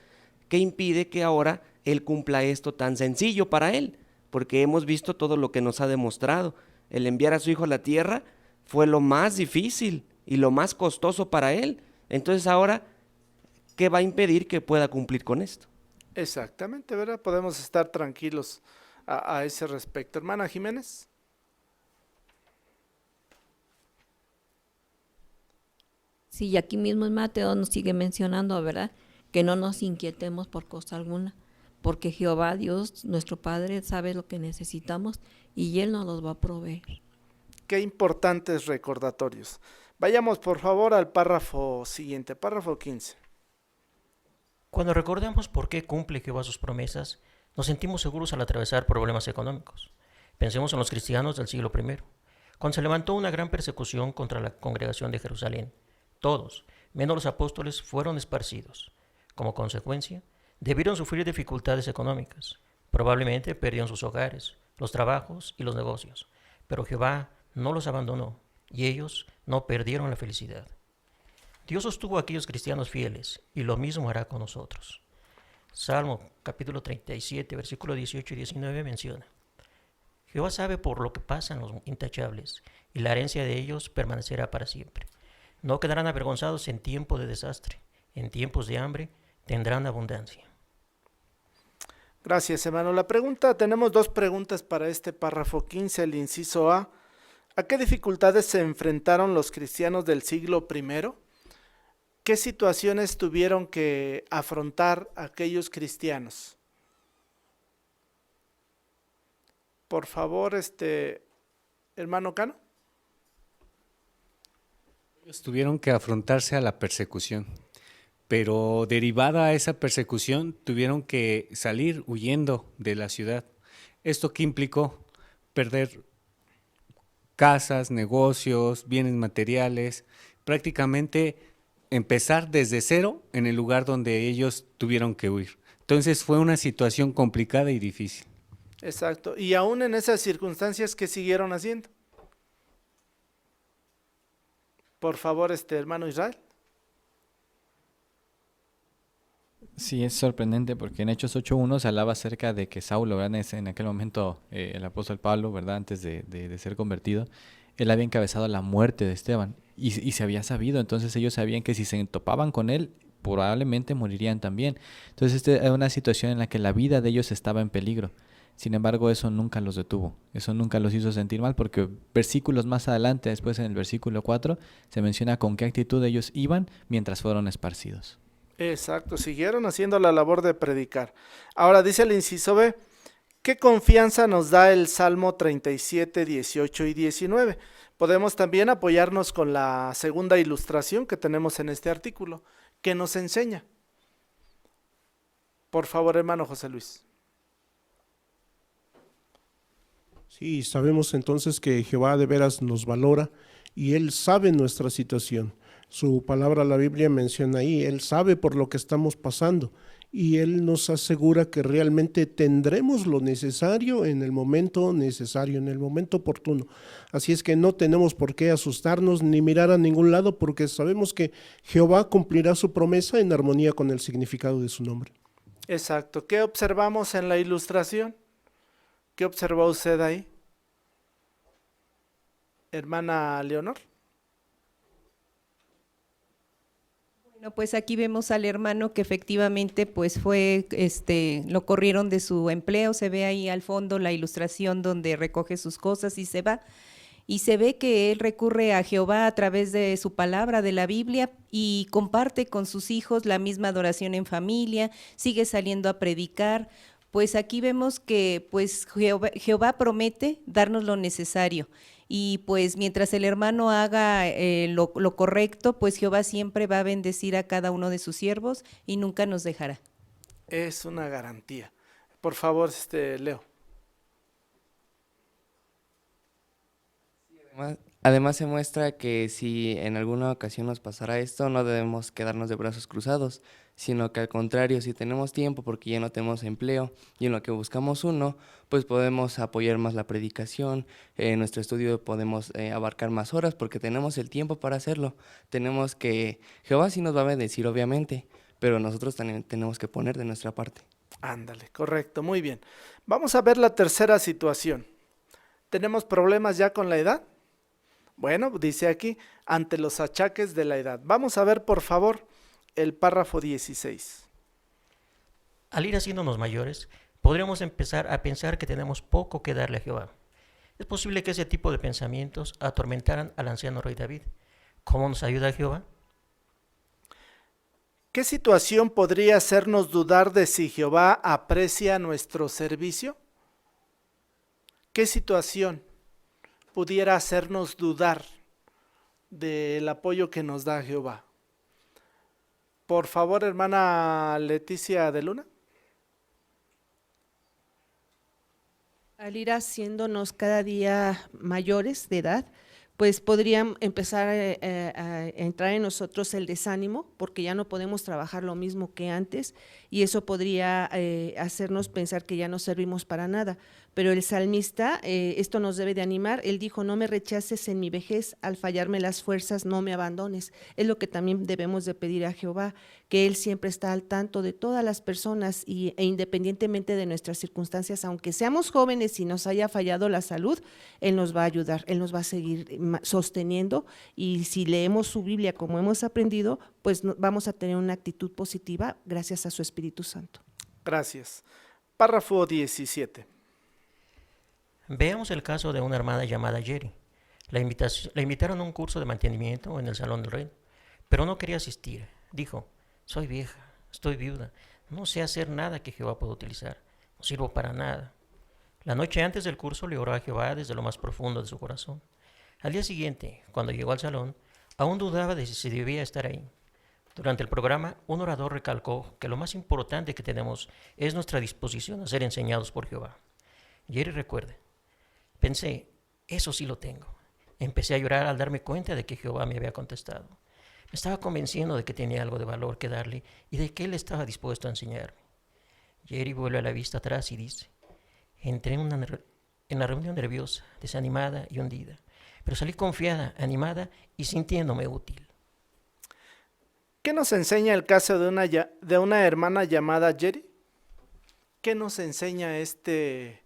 ¿qué impide que ahora Él cumpla esto tan sencillo para Él? Porque hemos visto todo lo que nos ha demostrado. El enviar a su Hijo a la tierra fue lo más difícil y lo más costoso para Él. Entonces ahora, ¿qué va a impedir que pueda cumplir con esto? Exactamente, ¿verdad? Podemos estar tranquilos a ese respecto. Hermana Jiménez. Sí, y aquí mismo en Mateo nos sigue mencionando, ¿verdad? Que no nos inquietemos por cosa alguna, porque Jehová, Dios, nuestro Padre, sabe lo que necesitamos y Él nos los va a proveer. Qué importantes recordatorios. Vayamos por favor al párrafo siguiente, párrafo 15. Cuando recordemos por qué cumple Jehová sus promesas, nos sentimos seguros al atravesar problemas económicos. Pensemos en los cristianos del siglo I, cuando se levantó una gran persecución contra la congregación de Jerusalén. Todos, menos los apóstoles, fueron esparcidos. Como consecuencia, debieron sufrir dificultades económicas. Probablemente perdieron sus hogares, los trabajos y los negocios. Pero Jehová no los abandonó y ellos no perdieron la felicidad. Dios sostuvo a aquellos cristianos fieles y lo mismo hará con nosotros. Salmo capítulo 37, versículos 18 y 19 menciona: Jehová sabe por lo que pasan los intachables y la herencia de ellos permanecerá para siempre. No quedarán avergonzados en tiempo de desastre, en tiempos de hambre tendrán abundancia. Gracias, hermano. Tenemos dos preguntas para este párrafo 15, el inciso A. ¿A qué dificultades se enfrentaron los cristianos del siglo I? ¿Qué situaciones tuvieron que afrontar aquellos cristianos? Por favor, hermano Cano. Ellos tuvieron que afrontarse a la persecución, pero derivada a esa persecución tuvieron que salir huyendo de la ciudad. ¿Esto qué implicó? Perder casas, negocios, bienes materiales, prácticamente empezar desde cero en el lugar donde ellos tuvieron que huir. Entonces fue una situación complicada y difícil. Exacto. Y aún en esas circunstancias, ¿qué siguieron haciendo? Por favor, hermano Israel. Sí, es sorprendente porque en Hechos 8.1 se hablaba acerca de que Saulo, ¿verdad? En aquel momento el apóstol Pablo, ¿verdad? Antes de ser convertido, él había encabezado la muerte de Esteban y se había sabido, entonces ellos sabían que si se topaban con él, probablemente morirían también. Entonces esta era una situación en la que la vida de ellos estaba en peligro. Sin embargo, eso nunca los detuvo, eso nunca los hizo sentir mal, porque versículos más adelante, después en el versículo 4, se menciona con qué actitud ellos iban mientras fueron esparcidos. Exacto, siguieron haciendo la labor de predicar. Ahora dice el inciso B, ¿qué confianza nos da el Salmo 37, 18 y 19? Podemos también apoyarnos con la segunda ilustración que tenemos en este artículo, que nos enseña. Por favor, hermano José Luis. Sí, sabemos entonces que Jehová de veras nos valora y Él sabe nuestra situación. Su palabra, la Biblia menciona ahí, Él sabe por lo que estamos pasando y Él nos asegura que realmente tendremos lo necesario en el momento necesario, en el momento oportuno. Así es que no tenemos por qué asustarnos ni mirar a ningún lado porque sabemos que Jehová cumplirá su promesa en armonía con el significado de su nombre. Exacto. ¿Qué observamos en la ilustración? ¿Qué observó usted ahí? Hermana Leonor. Bueno, pues aquí vemos al hermano que efectivamente pues fue, lo corrieron de su empleo, se ve ahí al fondo la ilustración donde recoge sus cosas y se va. Y se ve que él recurre a Jehová a través de su palabra, de la Biblia, y comparte con sus hijos la misma adoración en familia, sigue saliendo a predicar. Pues aquí vemos que pues Jehová promete darnos lo necesario y pues mientras el hermano haga lo correcto, pues Jehová siempre va a bendecir a cada uno de sus siervos y nunca nos dejará. Es una garantía. Por favor, Leo. Además se muestra que si en alguna ocasión nos pasara esto, no debemos quedarnos de brazos cruzados, sino que al contrario, si tenemos tiempo porque ya no tenemos empleo y en lo que buscamos uno, pues podemos apoyar más la predicación, en nuestro estudio podemos abarcar más horas porque tenemos el tiempo para hacerlo. Tenemos que, Jehová sí nos va a bendecir obviamente, pero nosotros también tenemos que poner de nuestra parte. Ándale, correcto, muy bien. Vamos a ver la tercera situación. ¿Tenemos problemas ya con la edad? Bueno, dice aquí, ante los achaques de la edad. Vamos a ver, por favor, el párrafo 16. Al ir haciéndonos mayores, podríamos empezar a pensar que tenemos poco que darle a Jehová. Es posible que ese tipo de pensamientos atormentaran al anciano rey David. ¿Cómo nos ayuda Jehová? ¿Qué situación podría hacernos dudar de si Jehová aprecia nuestro servicio? ¿Qué situación pudiera hacernos dudar del apoyo que nos da Jehová? Por favor, hermana Leticia de Luna. Al ir haciéndonos cada día mayores de edad, pues podrían empezar a entrar en nosotros el desánimo, porque ya no podemos trabajar lo mismo que antes, y eso podría hacernos pensar que ya no servimos para nada. Pero el salmista, esto nos debe de animar. Él dijo: no me rechaces en mi vejez, al fallarme las fuerzas no me abandones. Es lo que también debemos de pedir a Jehová, que Él siempre está al tanto de todas las personas e independientemente de nuestras circunstancias, aunque seamos jóvenes y nos haya fallado la salud, Él nos va a ayudar, Él nos va a seguir sosteniendo, y si leemos su Biblia como hemos aprendido, pues vamos a tener una actitud positiva gracias a su Espíritu Santo. Gracias. Párrafo 17. Veamos el caso de una hermana llamada Jerry. La invitaron a un curso de mantenimiento en el Salón del Rey, pero no quería asistir. Dijo: soy vieja, estoy viuda, no sé hacer nada que Jehová pueda utilizar, no sirvo para nada. La noche antes del curso le oró a Jehová desde lo más profundo de su corazón. Al día siguiente, cuando llegó al salón, aún dudaba de si se debía estar ahí. Durante el programa, un orador recalcó que lo más importante que tenemos es nuestra disposición a ser enseñados por Jehová. Jerry recuerda: pensé, eso sí lo tengo. Empecé a llorar al darme cuenta de que Jehová me había contestado. Me estaba convenciendo de que tenía algo de valor que darle y de que Él estaba dispuesto a enseñarme. Jerry vuelve a la vista atrás y dice: entré en la reunión nerviosa, desanimada y hundida, pero salí confiada, animada y sintiéndome útil. ¿Qué nos enseña el caso de una hermana llamada Jerry? ¿Qué nos enseña este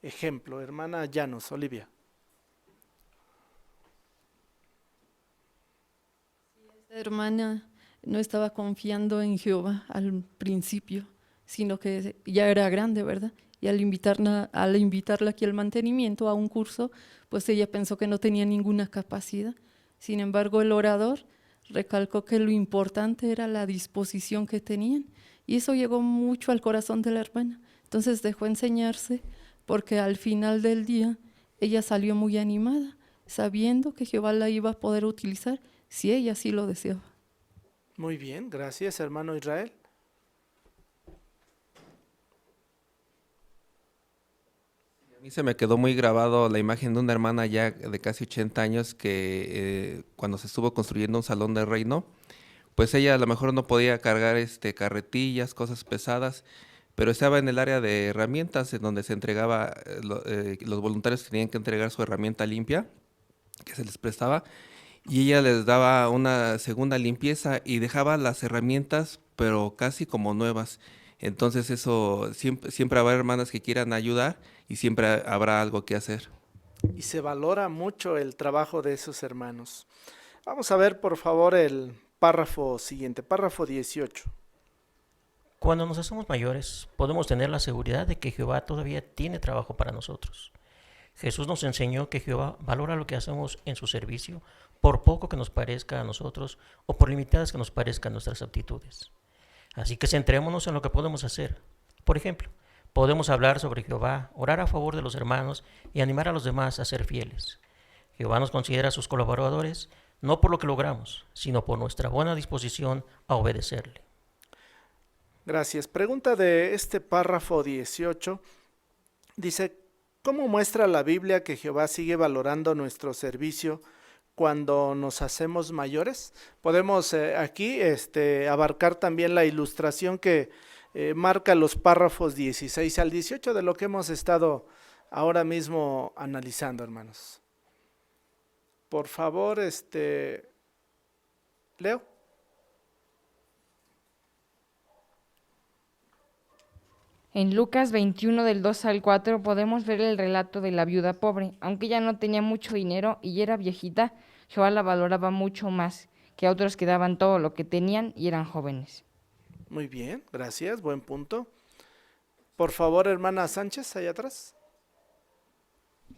ejemplo, hermana Llanos, Olivia? Esta hermana no estaba confiando en Jehová al principio, sino que ya era grande, ¿verdad? Y al invitarla aquí al mantenimiento, a un curso, pues ella pensó que no tenía ninguna capacidad. Sin embargo, el orador recalcó que lo importante era la disposición que tenían, y eso llegó mucho al corazón de la hermana. Entonces dejó enseñarse, porque al final del día ella salió muy animada, sabiendo que Jehová la iba a poder utilizar si ella así lo deseaba. Muy bien, gracias, hermano Israel. A mí se me quedó muy grabado la imagen de una hermana ya de casi 80 años que cuando se estuvo construyendo un salón de reino, pues ella a lo mejor no podía cargar carretillas, cosas pesadas, pero estaba en el área de herramientas, en donde se entregaba, los voluntarios tenían que entregar su herramienta limpia, que se les prestaba, y ella les daba una segunda limpieza y dejaba las herramientas, pero casi como nuevas. Entonces eso, siempre habrá hermanas que quieran ayudar y siempre habrá algo que hacer. Y se valora mucho el trabajo de esos hermanos. Vamos a ver, por favor, el párrafo siguiente, párrafo 18. Cuando nos hacemos mayores, podemos tener la seguridad de que Jehová todavía tiene trabajo para nosotros. Jesús nos enseñó que Jehová valora lo que hacemos en su servicio, por poco que nos parezca a nosotros o por limitadas que nos parezcan nuestras aptitudes. Así que centrémonos en lo que podemos hacer. Por ejemplo, podemos hablar sobre Jehová, orar a favor de los hermanos y animar a los demás a ser fieles. Jehová nos considera sus colaboradores no por lo que logramos, sino por nuestra buena disposición a obedecerle. Gracias. Pregunta de este párrafo 18. Dice, ¿cómo muestra la Biblia que Jehová sigue valorando nuestro servicio cuando nos hacemos mayores? Podemos aquí abarcar también la ilustración que marca los párrafos 16 al 18 de lo que hemos estado ahora mismo analizando, hermanos. Por favor, Leo. En Lucas 21 del 2 al 4 podemos ver el relato de la viuda pobre. Aunque ella no tenía mucho dinero y era viejita, Jehová la valoraba mucho más que a otros que daban todo lo que tenían y eran jóvenes. Muy bien, gracias, buen punto. Por favor, hermana Sánchez, allá atrás.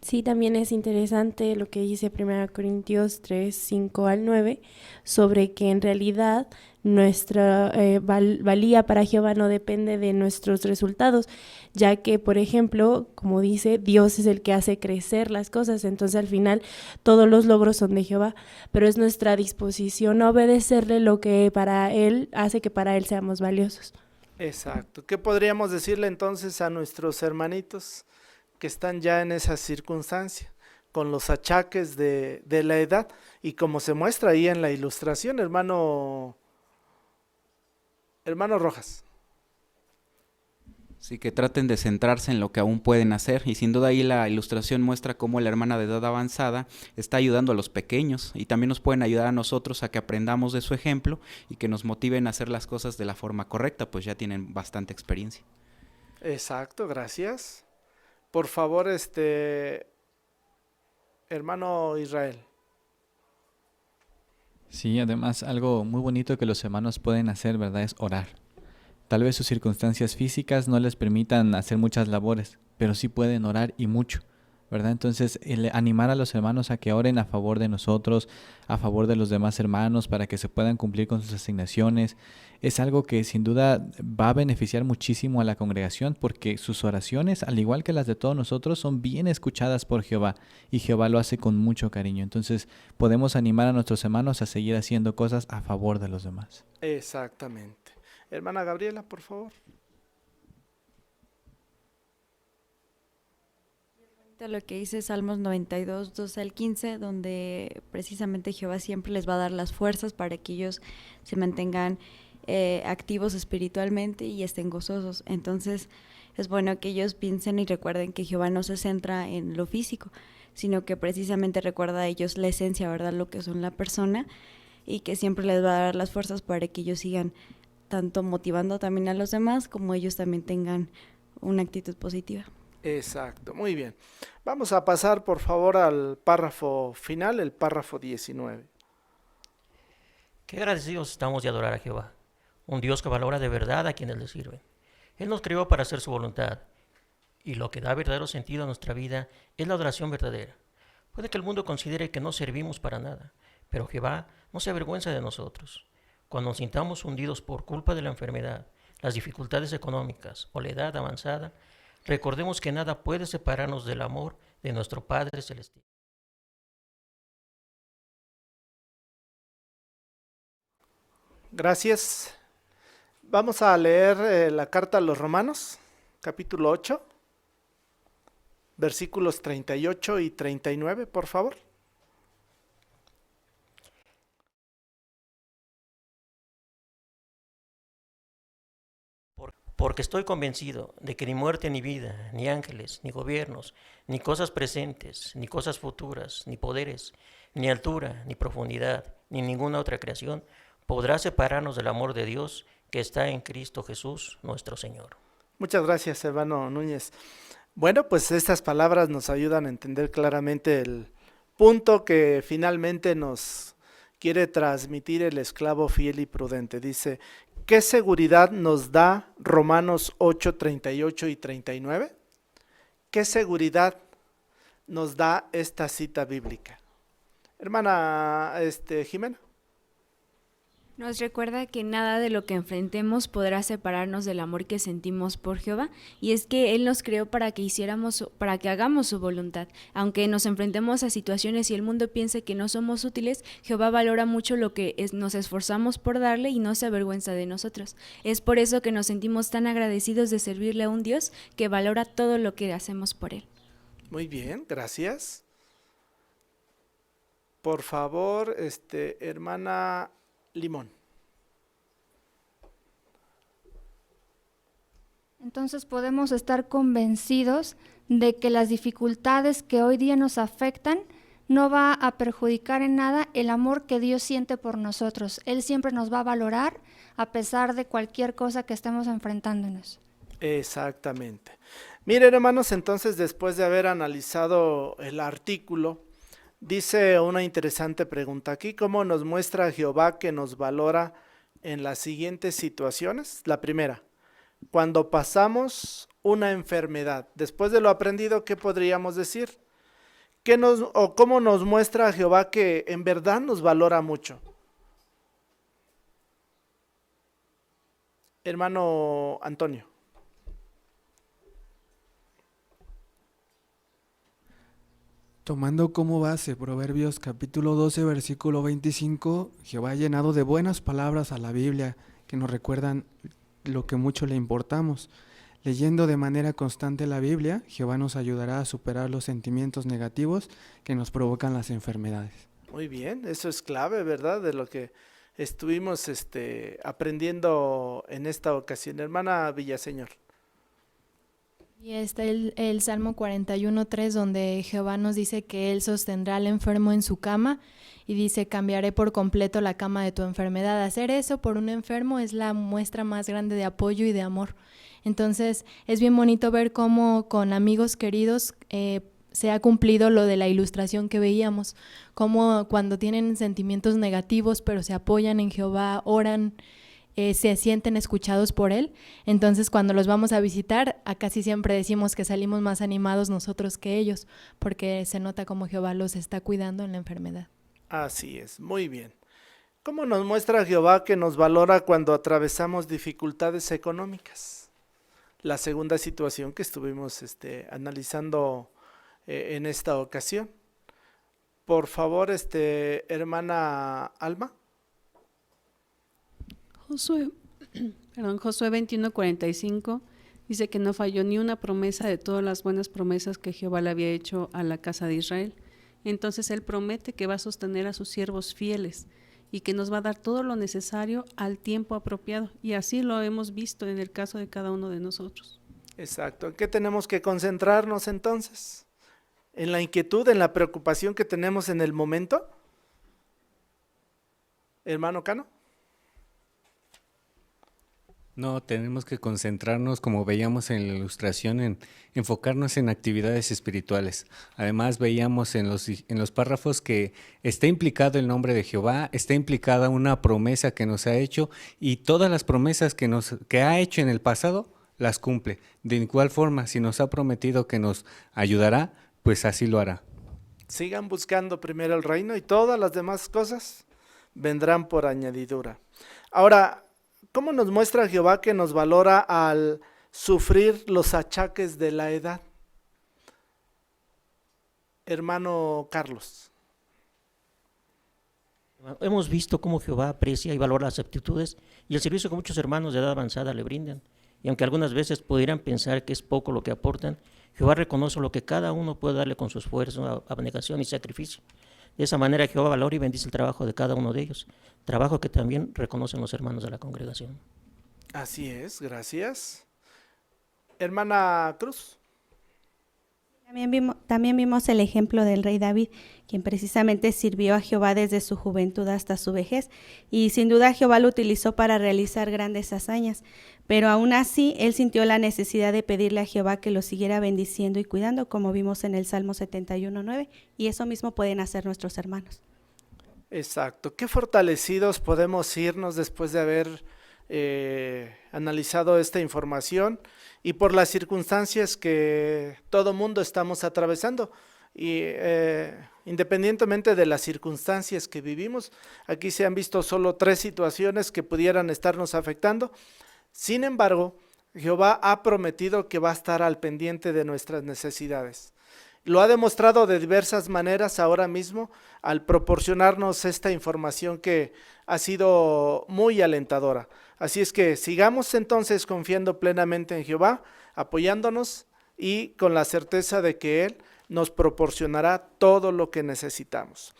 Sí, también es interesante lo que dice 1 Corintios 3, 5 al 9, sobre que en realidad nuestra valía para Jehová no depende de nuestros resultados, ya que, por ejemplo, como dice, Dios es el que hace crecer las cosas, entonces al final todos los logros son de Jehová, pero es nuestra disposición a obedecerle lo que para Él hace que para Él seamos valiosos. Exacto. ¿Qué podríamos decirle entonces a nuestros hermanitos que están ya en esa circunstancia, con los achaques de la edad, y como se muestra ahí en la ilustración, hermano Rojas? Sí, que traten de centrarse en lo que aún pueden hacer, y sin duda ahí la ilustración muestra cómo la hermana de edad avanzada está ayudando a los pequeños, y también nos pueden ayudar a nosotros a que aprendamos de su ejemplo y que nos motiven a hacer las cosas de la forma correcta, pues ya tienen bastante experiencia. Exacto, gracias. Por favor, hermano Israel. Sí, además algo muy bonito que los hermanos pueden hacer, ¿verdad? Es orar. Tal vez sus circunstancias físicas no les permitan hacer muchas labores, pero sí pueden orar y mucho, ¿verdad? Entonces, animar a los hermanos a que oren a favor de nosotros, a favor de los demás hermanos, para que se puedan cumplir con sus asignaciones, es algo que sin duda va a beneficiar muchísimo a la congregación, porque sus oraciones, al igual que las de todos nosotros, son bien escuchadas por Jehová, y Jehová lo hace con mucho cariño. Entonces, podemos animar a nuestros hermanos a seguir haciendo cosas a favor de los demás. Exactamente. Hermana Gabriela, por favor. Lo que dice Salmos 92, 12 al 15, donde precisamente Jehová siempre les va a dar las fuerzas para que ellos se mantengan activos espiritualmente y estén gozosos. Entonces es bueno que ellos piensen y recuerden que Jehová no se centra en lo físico, sino que precisamente recuerda a ellos la esencia, ¿verdad? Lo que son la persona, y que siempre les va a dar las fuerzas para que ellos sigan tanto motivando también a los demás, como ellos también tengan una actitud positiva. Exacto, muy bien. Vamos a pasar por favor al párrafo final, el párrafo 19. Qué agradecidos estamos de adorar a Jehová, un Dios que valora de verdad a quienes le sirven. Él nos creó para hacer su voluntad, y lo que da verdadero sentido a nuestra vida es la adoración verdadera. Puede que el mundo considere que no servimos para nada, pero Jehová no se avergüenza de nosotros. Cuando nos sintamos hundidos por culpa de la enfermedad, las dificultades económicas o la edad avanzada, recordemos que nada puede separarnos del amor de nuestro Padre Celestial. Gracias. Vamos a leer la carta a los Romanos, capítulo 8, versículos 38 y 39, por favor. Porque estoy convencido de que ni muerte ni vida, ni ángeles, ni gobiernos, ni cosas presentes, ni cosas futuras, ni poderes, ni altura, ni profundidad, ni ninguna otra creación podrá separarnos del amor de Dios que está en Cristo Jesús, nuestro Señor. Muchas gracias, hermano Núñez. Bueno, pues estas palabras nos ayudan a entender claramente el punto que finalmente nos quiere transmitir el esclavo fiel y prudente. Dice, ¿qué seguridad nos da Romanos 8, 38 y 39? ¿Qué seguridad nos da esta cita bíblica? Hermana Jimena. Nos recuerda que nada de lo que enfrentemos podrá separarnos del amor que sentimos por Jehová, y es que Él nos creó para que hagamos su voluntad. Aunque nos enfrentemos a situaciones y el mundo piense que no somos útiles, Jehová valora mucho lo que nos esforzamos por darle y no se avergüenza de nosotros. Es por eso que nos sentimos tan agradecidos de servirle a un Dios que valora todo lo que hacemos por Él. Muy bien, gracias. Por favor, hermana Limón. Entonces podemos estar convencidos de que las dificultades que hoy día nos afectan no va a perjudicar en nada el amor que Dios siente por nosotros. Él siempre nos va a valorar a pesar de cualquier cosa que estemos enfrentándonos. Exactamente. Miren, hermanos, entonces después de haber analizado el artículo, dice una interesante pregunta aquí: ¿cómo nos muestra Jehová que nos valora en las siguientes situaciones? La primera, cuando pasamos una enfermedad. Después de lo aprendido, ¿qué podríamos decir? ¿Cómo nos muestra Jehová que en verdad nos valora mucho? Hermano Antonio. Tomando como base Proverbios capítulo 12, versículo 25, Jehová ha llenado de buenas palabras a la Biblia que nos recuerdan lo que mucho le importamos. Leyendo de manera constante la Biblia, Jehová nos ayudará a superar los sentimientos negativos que nos provocan las enfermedades. Muy bien, eso es clave, ¿verdad? De lo que estuvimos aprendiendo en esta ocasión. Hermana Villaseñor. Y está el Salmo 41:3, donde Jehová nos dice que Él sostendrá al enfermo en su cama, y dice: cambiaré por completo la cama de tu enfermedad. Hacer eso por un enfermo es la muestra más grande de apoyo y de amor. Entonces es bien bonito ver cómo con amigos queridos se ha cumplido lo de la ilustración que veíamos, cómo cuando tienen sentimientos negativos pero se apoyan en Jehová, oran, se sienten escuchados por Él. Entonces cuando los vamos a visitar, casi siempre decimos que salimos más animados nosotros que ellos, porque se nota como Jehová los está cuidando en la enfermedad. Así es, muy bien. ¿Cómo nos muestra Jehová que nos valora cuando atravesamos dificultades económicas? La segunda situación que estuvimos analizando en esta ocasión. Por favor, hermana Alma. Josué 21:45 dice que no falló ni una promesa de todas las buenas promesas que Jehová le había hecho a la casa de Israel. Entonces Él promete que va a sostener a sus siervos fieles y que nos va a dar todo lo necesario al tiempo apropiado. Y así lo hemos visto en el caso de cada uno de nosotros. Exacto. ¿En qué tenemos que concentrarnos entonces? ¿En la inquietud, en la preocupación que tenemos en el momento? Hermano Cano. No, tenemos que concentrarnos, como veíamos en la ilustración, en enfocarnos en actividades espirituales. Además, veíamos en los párrafos que está implicado el nombre de Jehová, está implicada una promesa que nos ha hecho, y todas las promesas que ha hecho en el pasado las cumple. De igual forma, si nos ha prometido que nos ayudará, pues así lo hará. Sigan buscando primero el reino y todas las demás cosas vendrán por añadidura. Ahora, ¿cómo nos muestra Jehová que nos valora al sufrir los achaques de la edad? Hermano Carlos. Hemos visto cómo Jehová aprecia y valora las actitudes y el servicio que muchos hermanos de edad avanzada le brindan. Y aunque algunas veces pudieran pensar que es poco lo que aportan, Jehová reconoce lo que cada uno puede darle con su esfuerzo, abnegación y sacrificio. De esa manera Jehová valora y bendice el trabajo de cada uno de ellos, trabajo que también reconocen los hermanos de la congregación. Así es, gracias. Hermana Cruz. También vimos el ejemplo del rey David, quien precisamente sirvió a Jehová desde su juventud hasta su vejez, y sin duda Jehová lo utilizó para realizar grandes hazañas, pero aún así él sintió la necesidad de pedirle a Jehová que lo siguiera bendiciendo y cuidando, como vimos en el Salmo 71:9, y eso mismo pueden hacer nuestros hermanos. Exacto. Qué fortalecidos podemos irnos después de haber analizado esta información y por las circunstancias que todo mundo estamos atravesando. Y independientemente de las circunstancias que vivimos. Aquí se han visto solo 3 situaciones que pudieran estarnos afectando. Sin embargo, Jehová ha prometido que va a estar al pendiente de nuestras necesidades. Lo ha demostrado de diversas maneras ahora mismo al proporcionarnos esta información que ha sido muy alentadora. Así es que sigamos entonces confiando plenamente en Jehová, apoyándonos y con la certeza de que Él nos proporcionará todo lo que necesitamos.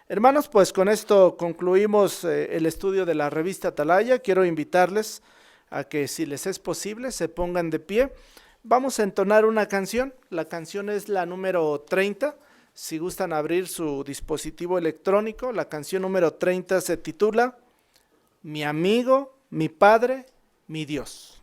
Hermanos, pues con esto concluimos el estudio de la revista Atalaya. Quiero invitarles a que, si les es posible, se pongan de pie. Vamos a entonar una canción. La canción es la número 30. Si gustan abrir su dispositivo electrónico, la canción número 30 se titula Mi amigo, mi Padre, mi Dios.